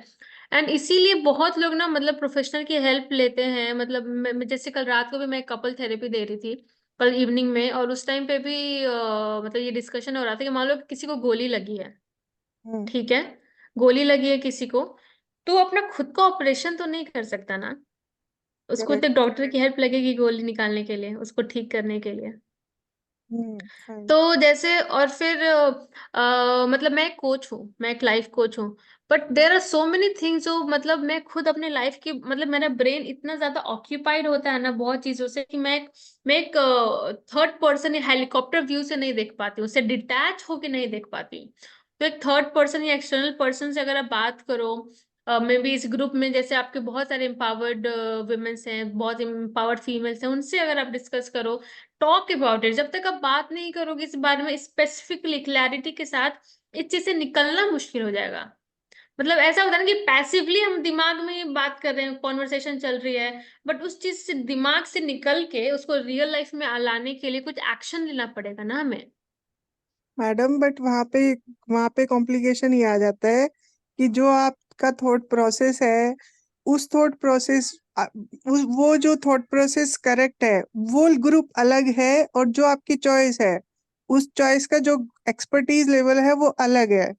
एंड इसीलिए बहुत लोग ना मतलब प्रोफेशनल की हेल्प लेते हैं। मतलब जैसे कल रात को भी मैं कपल थेरेपी दे रही थी, कल इवनिंग में, और उस टाइम पे भी मतलब ये डिस्कशन हो रहा था कि मान लो किसी को गोली लगी है, हम्म। ठीक है, गोली लगी है किसी को, तो वो अपना खुद का ऑपरेशन तो नहीं कर सकता ना, उसको तो करेक्ट। डॉक्टर की हेल्प लगेगी गोली निकालने के लिए, उसको ठीक करने के लिए। फाइन। तो जैसे और फिर मतलब मैं कोच हूँ, मैं एक लाइफ कोच हूँ, but there are so many things जो मतलब मैं खुद अपने लाइफ की, मतलब मेरा ब्रेन इतना ज्यादा ऑक्यूपाइड होता है ना बहुत चीजों से कि मैं एक थर्ड पर्सन या हेलीकॉप्टर व्यू से नहीं देख पाती हूँ, उससे डिटैच होके नहीं देख पाती हूँ। तो एक थर्ड पर्सन या एक्सटर्नल पर्सन से अगर आप बात करो, मे बी इस ग्रुप में जैसे आपके बहुत सारे एम्पावर्ड वुमेन्स हैं, बहुत एम्पावर्ड फीमेल्स हैं, उनसे अगर आप डिस्कस करो, टॉक अबाउट इट, जब तक आप बात नहीं करोगे इस बारे में स्पेसिफिकली क्लैरिटी के साथ, इस चीज से निकलना मुश्किल हो जाएगा। मतलब ऐसा होता है ना कि पैसिवली हम दिमाग में बात कर रहे हैं, कॉन्वर्सेशन चल रही है, बट उस चीज से दिमाग से निकल के उसको रियल लाइफ में लाने के लिए कुछ एक्शन लेना पड़ेगा ना हमें। मैडम बट वहां पे कॉम्प्लिकेशन ये आ जाता है कि जो आपका थॉट प्रोसेस है, उस थॉट प्रोसेस, वो जो थॉट प्रोसेस करेक्ट है वो ग्रुप अलग है, और जो आपकी चॉइस है उस चॉइस का जो एक्सपर्टीज लेवल है वो अलग है।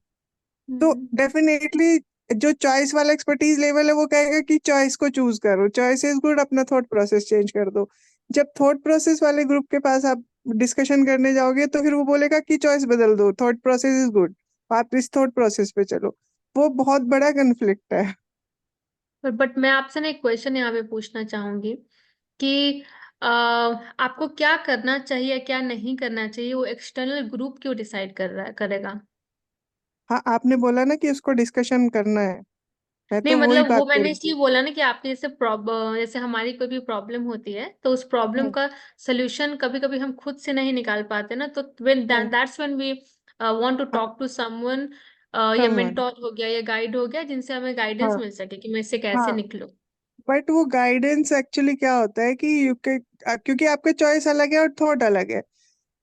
तो हम्म। डेफिनेटली जो चॉइस वाला एक्सपर्टीज लेवल है वो कहेगा कि चॉइस को चूज करो, चॉइस इज गुड, अपना थॉट प्रोसेस चेंज कर दो। जब थॉट प्रोसेस वाले ग्रुप के पास आप डिस्कशन करने जाओगे तो फिर वो बोलेगा कि चॉइस बदल दो, थॉट प्रोसेस इज गुड, आप इस थॉट प्रोसेस पे चलो। वो बहुत बड़ा कन्फ्लिक्ट है। बट मैं आपसे ना एक क्वेश्चन यहाँ पे पूछना चाहूंगी कि आपको क्या करना चाहिए क्या नहीं करना चाहिए, वो एक्सटर्नल ग्रुप क्यों डिसाइड कर रहा है, करेगा? हाँ, आपने बोला ना कि उसको डिस्कशन करना है, मैं नहीं तो वही मतलब बात वो मैंने बोल इसलिए बोला ना कि आपके जैसे जैसे हमारी कोई भी प्रॉब्लम होती है, तो उस प्रॉब्लम रही का सोल्यूशन कभी कभी हम खुद से नहीं निकाल पाते ना, तो व्हेन हूँ। That's when we want to talk to someone, या समवन। मेंटोर हो गया या गाइड हो गया, जिनसे हमें गाइडेंस हाँ। मिल सके कि मैं इससे कैसे हाँ, निकलूं। बट वो गाइडेंस एक्चुअली क्या होता है कि क्योंकि आपका चॉइस अलग है और थॉट अलग है,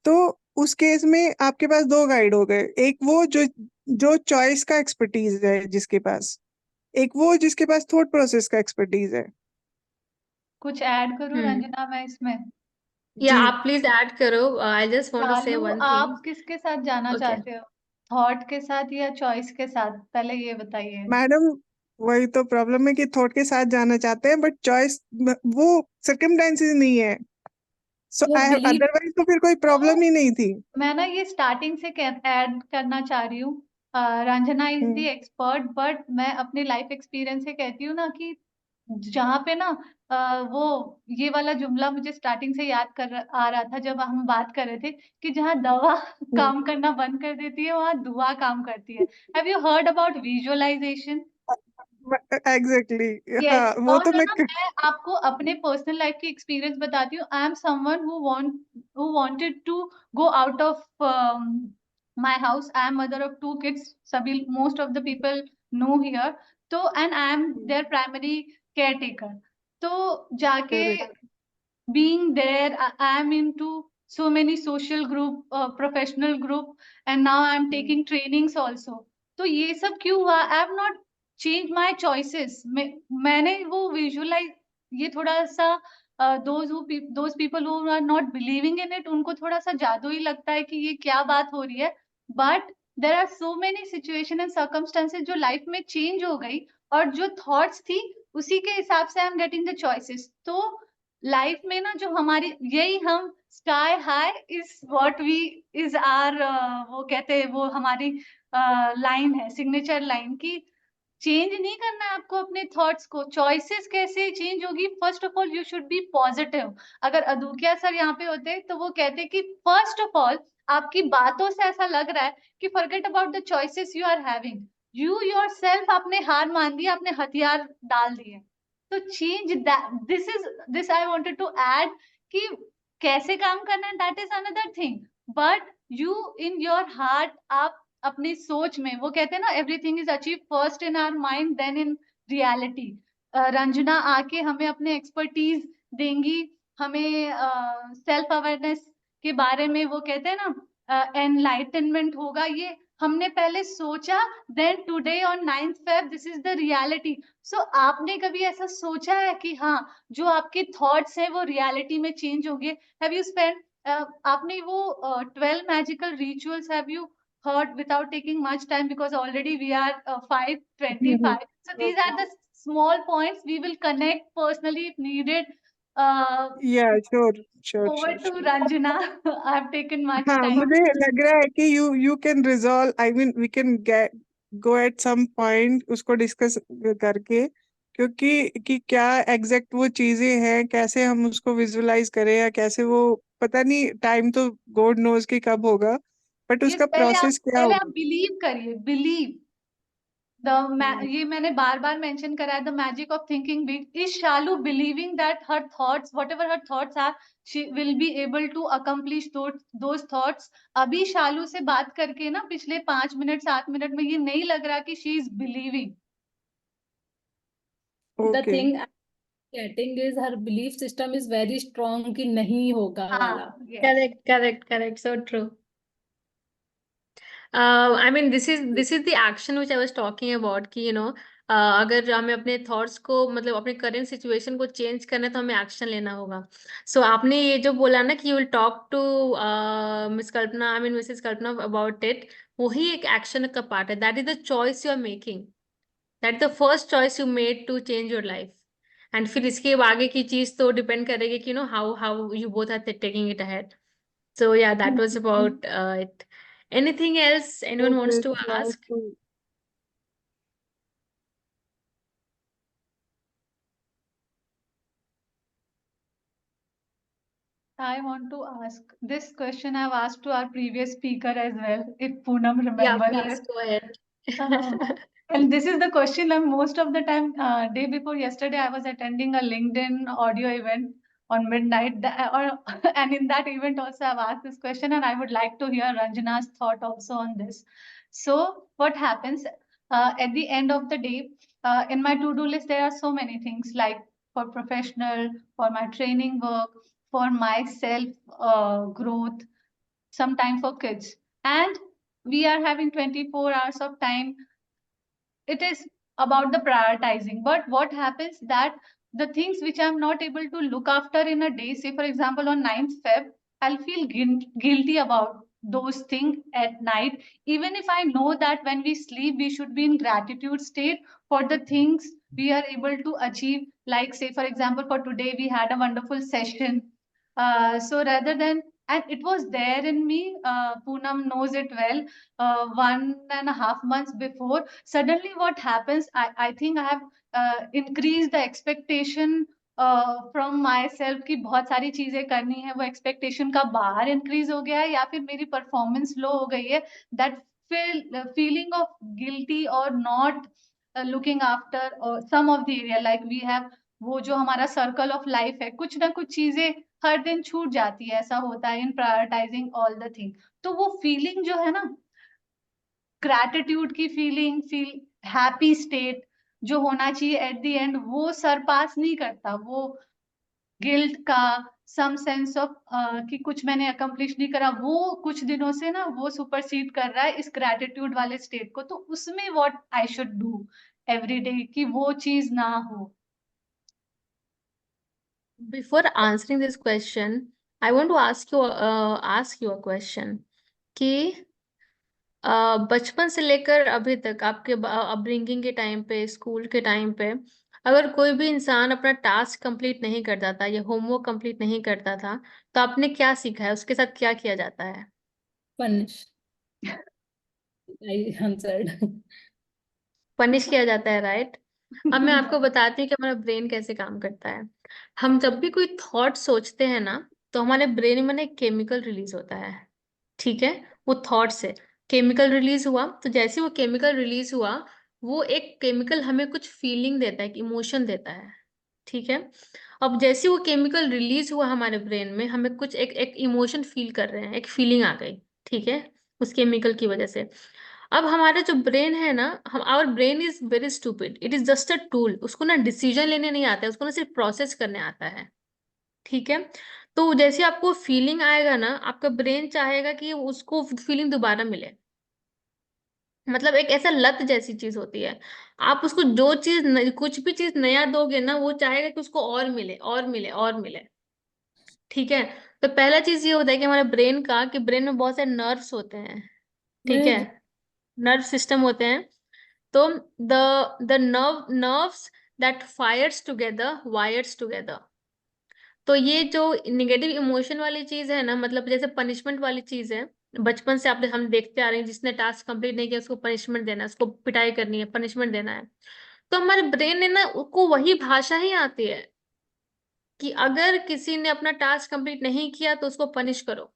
तो उस केस में आपके पास दो गाइड हो गए, एक वो जो जो चॉइस का एक्सपर्टीज है जिसके पास, एक वो जिसके पास थॉट प्रोसेस का एक्सपर्टीज है। कुछ ऐड करूं हम्म। रंजना मैं इसमें? या जी। आप प्लीज ऐड करो, आई जस्ट वांट टू से चालू वन थिंग। आप किसके साथ जाना ओके। चाहते हो? थॉट के साथ या चॉइस के साथ, पहले ये बताइए। मैडम वही तो प्रॉब्लम है कि थॉट के साथ जाना चाहते हैं, बट चॉइस वो सर्कमस्टेंसेस नहीं है, सो वो आई बिलीव अदरवाइज तो फिर कोई प्रॉब्लम ही नहीं थी। मैं ना ये स्टार्टिंग से ऐड करना चाह रही हूँ। Ranjana is the hmm. Expert, but मैं अपने लाइफ एक्सपीरियंस से कहती हूँ ना कि जहाँ पे ना वो ये वाला जुमला मुझे स्टार्टिंग से याद आ रहा था जब हम बात कर रहे थे कि जहाँ दवा काम करना बंद कर देती है वहाँ दुआ काम करती है। Have you heard about visualization? Exactly. Yes. हाँ, वो और तो है मैं ना, मैं आपको अपने पर्सनल लाइफ की एक्सपीरियंस बताती हूँ। I am someone who wanted to go out of my house. I am mother of two kids, सभी most of the people know here. तो and I am their primary caretaker. तो जाके correct. being there, I am into so many social group, professional group, and now I am taking trainings also. तो ये सब क्यों हुआ? I have not changed my choices. मैंने वो visualize, ये थोड़ा सा those people who are not believing in it, उनको थोड़ा सा जादू ही लगता है कि ये क्या बात हो रही है। But there are so many situation and circumstances जो लाइफ में चेंज हो गई, और जो थॉट्स थी उसी के हिसाब से I am getting the choices. तो लाइफ में ना जो हमारी, यही हम sky high is what we is are, वो कहते हैं, वो हमारी लाइन है, सिग्नेचर लाइन की चेंज नहीं करना है आपको अपने थॉट्स को। चॉइसेस कैसे चेंज होगी? First of all you should be positive. अगर अदुकिया सर यहाँ पे होते तो वो कहते कि फर्स्ट ऑफ ऑल आपकी बातों से ऐसा लग रहा है कि forget about the choices you are having, you yourself आपने हार मान दी, आपने हथियार डाल दिए। तो change that, this I wanted to add कि कैसे काम करना है, that is another thing, but you in your heart, आप अपनी सोच में, वो कहते हैं ना everything is achieve first in our mind then in reality. Ranjana आके हमें अपने एक्सपर्टीज देंगी, हमें सेल्फ अवेयरनेस के बारे में, वो कहते हैं ना एनलाइटनमेंट होगा। ये हमने पहले सोचा, then today on 9th Feb this is the reality. So आपने कभी ऐसा सोचा है कि हाँ जो आपके थॉट्स हैं वो रियलिटी में चेंज होंगे? हैव यू स्पेंड आपने वो 12 magical rituals have you heard without taking much time, because already we are 5:25. So these are the small points we will connect personally if needed. Yeah, sure, Over to sure. Ranjana. I've taken much हाँ, time. मुझे लग रहा है कि you can resolve, I mean we can go at some point उसको डिस्कस करके, क्योंकि कि क्या एग्जैक्ट वो चीजें हैं, कैसे हम उसको विजुअलाइज करें, या कैसे वो, पता नहीं, टाइम तो गॉड नोज कि कब होगा, बट Yes, उसका प्रोसेस क्या पहले आप होगा। बिलीव करिए, बिलीव ये मैंने बार बार मेंशन करा है, the magic of thinking big is Shalu believing that her thoughts, whatever her thoughts are, she will be able to accomplish those thoughts. अभी शालू से बात करके ना पिछले 5 मिनट 7 मिनट में ये नहीं लग रहा कि she is believing. The okay, thing I'm getting is her belief system is very strong कि नहीं होगा वाला. हाँ, yes. Correct. So true. I mean, this is the action which I was talking about कि अगर हमें अपने थॉट्स को, मतलब अपने करंट सिचुएशन को चेंज करना है तो हमें एक्शन लेना होगा। सो आपने ये जो बोला ना कि you will talk to miss Kalpana, I mean Mrs Kalpana about it, वही एक एक्शन का पार्ट है। That is the choice you are making, that is the first choice you made to change your life. And फिर इसके आगे की चीज तो डिपेंड करेगी कि how you both are taking it ahead. So yeah, that was about it. Anything else anyone wants to ask? I want to ask this question I've asked to our previous speaker as well, if Poonam Yeah, remembers please it. go ahead. And this is the question I'm most of the time, day before yesterday, I was attending a LinkedIn audio event on midnight, and in that event also I've asked this question, and I would like to hear Ranjana's thought also on this. So what happens at the end of the day, in my to-do list, there are so many things like for professional, for my training work, for my self growth, sometime for kids. And we are having 24 hours of time. It is about the prioritizing, but what happens that the things which I'm not able to look after in a day, say for example on 9th Feb, I'll feel guilty about those things at night, even if I know that when we sleep we should be in gratitude state for the things we are able to achieve. Like say for example for today we had a wonderful session, so rather than, and it was there in me, Poonam knows it well, 1.5 months before. Suddenly what happens, I think I have increased the expectation from myself कि बहुत सारी चीजें करनी है, वो expectation का बाहर increase हो गया है, या फिर मेरी performance low हो गई है। That feeling of guilty or not looking after some of the area, like we have वो जो हमारा सर्कल ऑफ लाइफ है, कुछ ना कुछ चीजें हर दिन छूट जाती है, ऐसा होता है इन प्रायोरिटाइजिंग ऑल द थिंग। तो वो फीलिंग जो है ना, ग्रैटिट्यूड की फीलिंग, हैप्पी स्टेट जो होना चाहिए एट द एंड, वो सरपास नहीं करता वो गिल्ट का, सम सेंस ऑफ कि कुछ मैंने अकम्प्लिश नहीं करा, वो कुछ दिनों से ना वो सुपरसीड कर रहा है इस ग्रैटिट्यूड वाले स्टेट को। तो उसमें what I should do every day कि वो चीज ना हो। Before answering this question, I want to ask you a question कि बचपन से लेकर अभी तक आपके अपब्रिंगिंग के टाइम पे, स्कूल के टाइम पे, अगर कोई भी इंसान अपना टास्क कंप्लीट नहीं करता था या होमवर्क कंप्लीट नहीं करता था, तो आपने क्या सीखा है? उसके साथ क्या किया जाता है? Punish. I answered. पनिश किया जाता है, राइट? अब मैं आपको बताती हूँ कि हमारा ब्रेन कैसे काम करता है। हम जब भी कोई थॉट सोचते हैं ना, तो हमारे ब्रेन में ना एक केमिकल रिलीज होता है, ठीक है? वो थॉट से केमिकल रिलीज हुआ, तो जैसे वो केमिकल रिलीज हुआ, वो एक केमिकल हमें कुछ फीलिंग देता है, इमोशन देता है, ठीक है? अब जैसे वो केमिकल रिलीज हुआ हमारे ब्रेन में, हमें कुछ एक एक इमोशन फील कर रहे हैं, एक फीलिंग आ गई, ठीक है, उस केमिकल की वजह से। अब हमारा जो ब्रेन है ना, हम our brain is very stupid, it is just a tool. उसको ना डिसीजन लेने नहीं आता है, उसको ना सिर्फ प्रोसेस करने आता है, ठीक है? तो जैसे आपको फीलिंग आएगा ना, आपका ब्रेन चाहेगा कि उसको फीलिंग दोबारा मिले। मतलब एक ऐसा लत जैसी चीज होती है, आप उसको जो चीज कुछ भी चीज नया दोगे ना, वो चाहेगा कि उसको और मिले और मिले और मिले, ठीक है? तो पहला चीज ये होता है कि हमारे ब्रेन का, कि ब्रेन में बहुत सारे नर्व्स होते हैं, ठीक है? नर्व सिस्टम होते हैं। तो the nerves that fires together wires together. तो ये जो निगेटिव इमोशन वाली चीज है ना, मतलब जैसे पनिशमेंट वाली चीज है, बचपन से आप हम देखते आ रहे हैं, जिसने टास्क कंप्लीट नहीं किया उसको पनिशमेंट देना है, उसको पिटाई करनी है, पनिशमेंट देना है। तो हमारे ब्रेन ने ना, उसको वही भाषा ही आती है कि अगर किसी ने अपना टास्क कंप्लीट नहीं किया तो उसको पनिश करो।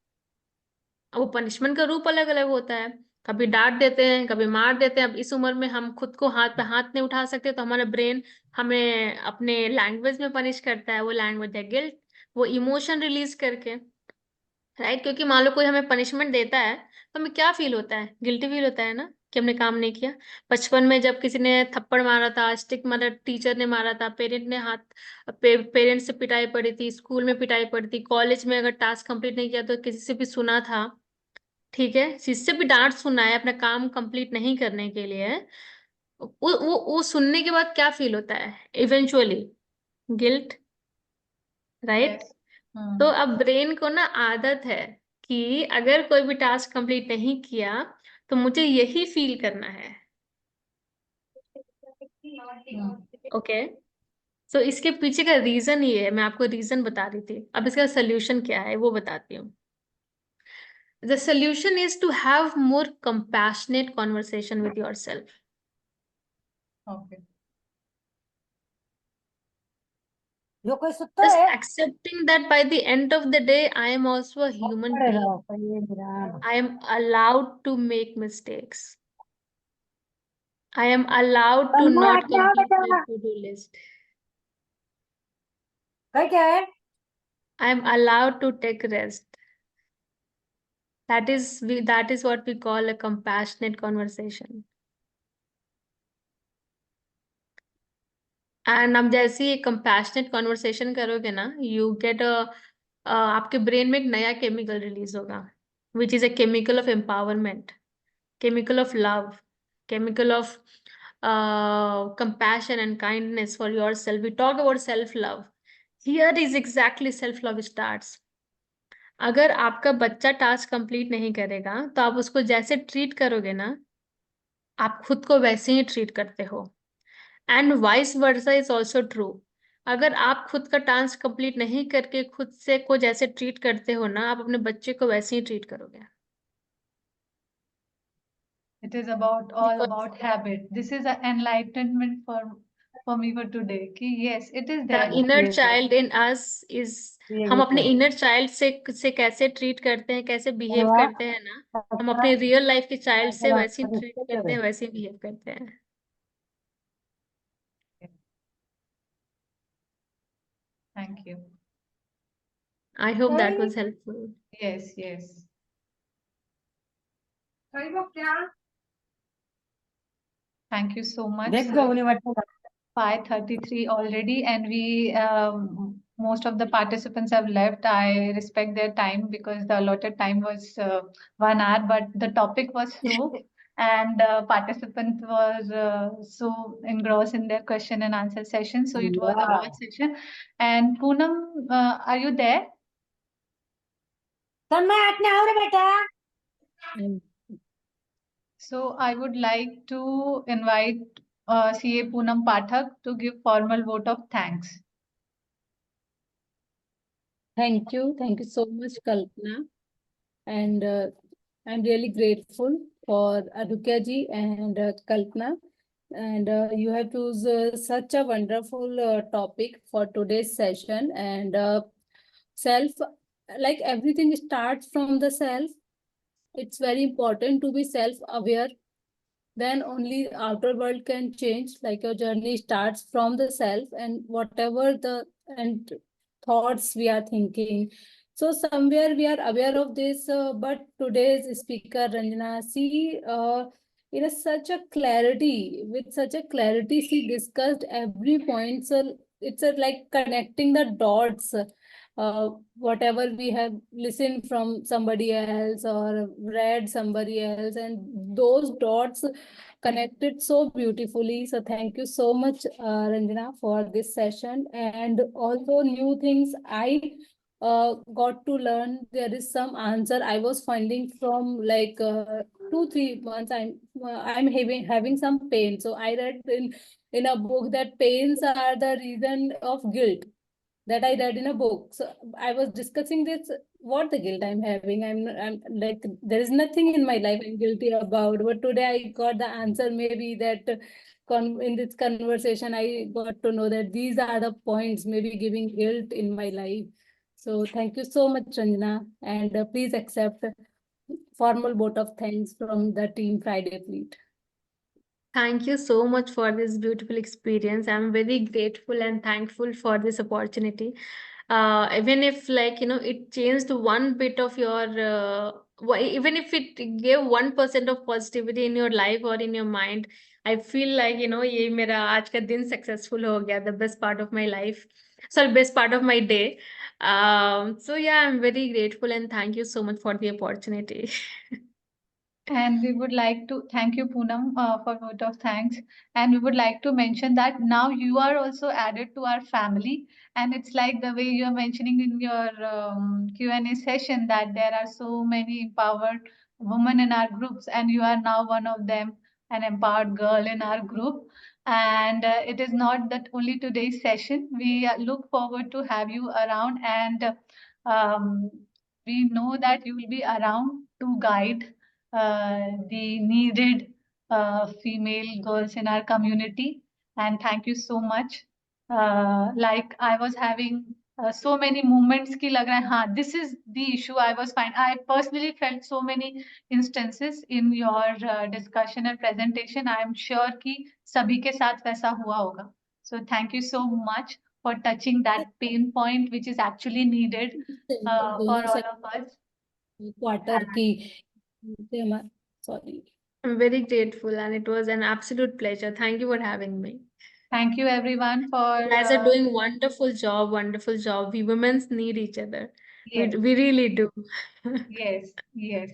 अब वो पनिशमेंट का रूप अलग अलग होता है, कभी डांट देते हैं, कभी मार देते हैं। अब इस उम्र में हम खुद को हाथ पे हाथ नहीं उठा सकते, तो हमारा ब्रेन हमें अपने लैंग्वेज में पनिश करता है। वो लैंग्वेज है गिल्ट, वो इमोशन रिलीज करके, राइट? क्योंकि मान लो कोई हमें पनिशमेंट देता है, तो हमें क्या फील होता है? गिल्टी फील होता है ना, कि हमने काम नहीं किया। बचपन में जब किसी ने थप्पड़ मारा था, स्टिक मारा, टीचर ने मारा था, पेरेंट ने पेरेंट्स से पिटाई पड़ी थी, स्कूल में पिटाई पड़ी थी, कॉलेज में अगर टास्क कंप्लीट नहीं किया तो किसी से भी सुना था, ठीक है? जिससे भी डांट सुना है अपना काम कंप्लीट नहीं करने के लिए, वो सुनने के बाद क्या फील होता है? Eventually guilt, right? Yes. तो अब ब्रेन को ना आदत है कि अगर कोई भी टास्क कंप्लीट नहीं किया तो मुझे यही फील करना है, ओके? सो इसके पीछे का रीजन ये है, मैं आपको रीजन बता रही थी। अब इसका सोल्यूशन क्या है वो बताती हूँ। The solution is to have more compassionate conversation with yourself. Okay. जो कोई सुता Just है accepting that by the end of the day, I am also a human पड़े being. रहो ये मेरा I am allowed to make mistakes. I am allowed to Tanmay not हट जाओ complete my बेटा to-do list. क्या है I am allowed to take rest. That is what we call a compassionate conversation. And अब जैसे ही कंपैशनेट कॉन्वर्सेशन करोगे ना, यू गेट आपके ब्रेन में एक नया केमिकल रिलीज होगा, which is a chemical of empowerment, chemical of love, chemical of compassion and kindness for yourself. We talk about self love. Here is exactly self love starts. अगर आपका बच्चा टास्क कंप्लीट नहीं करेगा, तो आप उसको जैसे ट्रीट करोगे ना, आप खुद को वैसे ही ट्रीट करते हो। And vice versa is also true. अगर आप खुद का टास्क कंप्लीट नहीं करके खुद से को जैसे ट्रीट करते हो ना, आप अपने बच्चे को वैसे ही ट्रीट करोगे। It is about all Because about habit. This is an enlightenment for me for today. कि yes, it is the there. inner child in us is, हम अपने इनर चाइल्ड से कैसे ट्रीट करते हैं, कैसे बिहेव करते हैं ना, हम अपने रियल लाइफ के चाइल्ड से वैसे ही ट्रीट करते हैं, वैसे ही बिहेव करते हैं। Thank you. I hope that was helpful. Yes, yes. Thank you so much. देख So दो उन्हें बच्चे 5:33 already, and we most of the participants have left. I respect their time because the allotted time was 1 hour, but the topic was through, and participants were so engrossed in their question and answer session. So it was a वाह good session. And Poonam, are you there? तन्मय हटने आओ रे बेटा So I would like to invite CA Poonam Pathak to give formal vote of thanks. Thank you so much, Kalpana. And I'm really grateful for Adukya ji and Kalpana. And you have chosen such a wonderful topic for today's session. And self, like everything starts from the self. It's very important to be self-aware. Then only outer world can change. Like your journey starts from the self, and whatever the and thoughts we are thinking. So somewhere we are aware of this, but today's speaker Ranjana, in such a clarity, with such a clarity, she discussed every point. So it's like connecting the dots. Whatever we have listened from somebody else or read somebody else, and those dots connected so beautifully. So thank you so much, Ranjana, for this session. And also new things I got to learn. There is some answer I was finding from like 2 3 months. I'm having some pain. So I read in a book that pains are the reason of guilt, that I read in a book. So I was discussing this, what the guilt I'm having. I'm like, there is nothing in my life I'm guilty about. But today I got the answer. Maybe that in this conversation, I got to know that these are the points maybe giving guilt in my life. So thank you so much, Ranjana. And please accept formal vote of thanks from the team Friday Fleet. Thank you so much for this beautiful experience. I'm very grateful and thankful for this opportunity. Even if, like, it changed one bit of your, even if it gave 1% of positivity in your life or in your mind, I feel like, ये मेरा आज का दिन successful हो गया, the best part of my life. Sorry, best part of my day. So yeah, I'm very grateful and thank you so much for the opportunity. And we would like to thank you, Poonam, for vote of thanks. And we would like to mention that now you are also added to our family. And it's like the way you're mentioning in your Q&A session that there are so many empowered women in our groups, and you are now one of them, an empowered girl in our group. And it is not that only today's session. We look forward to have you around, and um, we know that you will be around to guide the needed female girls in our community. And thank you so much. Like I was having so many moments ki lag raha hai, haan, this is the issue I was finding. I personally felt so many instances in your discussion and presentation. I am sure ki sabhi ke sath वैसा हुआ होगा. So thank you so much for touching that pain point which is actually needed for दोनों all of us. क्वार्टर की sorry. I'm very grateful and it was an absolute pleasure. Thank you for having me. Thank you everyone for You guys are doing wonderful job, wonderful job. We women need each other. yes, We really do. yes, yes.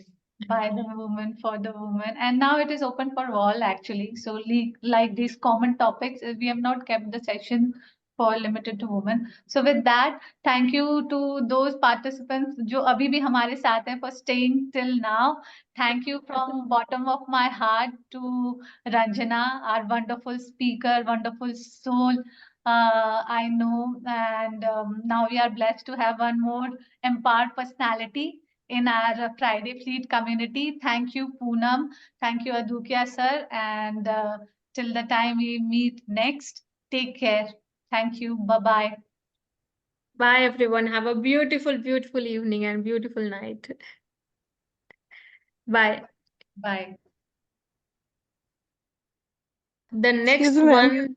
By the woman for the woman, and now it is open for all actually. So like these common topics, we have not kept the session for limited to women. So with that, thank you to those participants जो अभी भी हमारे साथ हैं for staying till now. Thank you from bottom of my heart to Ranjana, our wonderful speaker, wonderful soul. I know, and now we are blessed to have one more empowered personality in our Friday Fleet community. Thank you, Poonam. Thank you, Adukia sir. And till the time we meet next, take care. Thank you. Bye-bye. Bye everyone. Have a beautiful, beautiful evening and beautiful night. Bye. Bye. The next Excuse me, ma'am. one.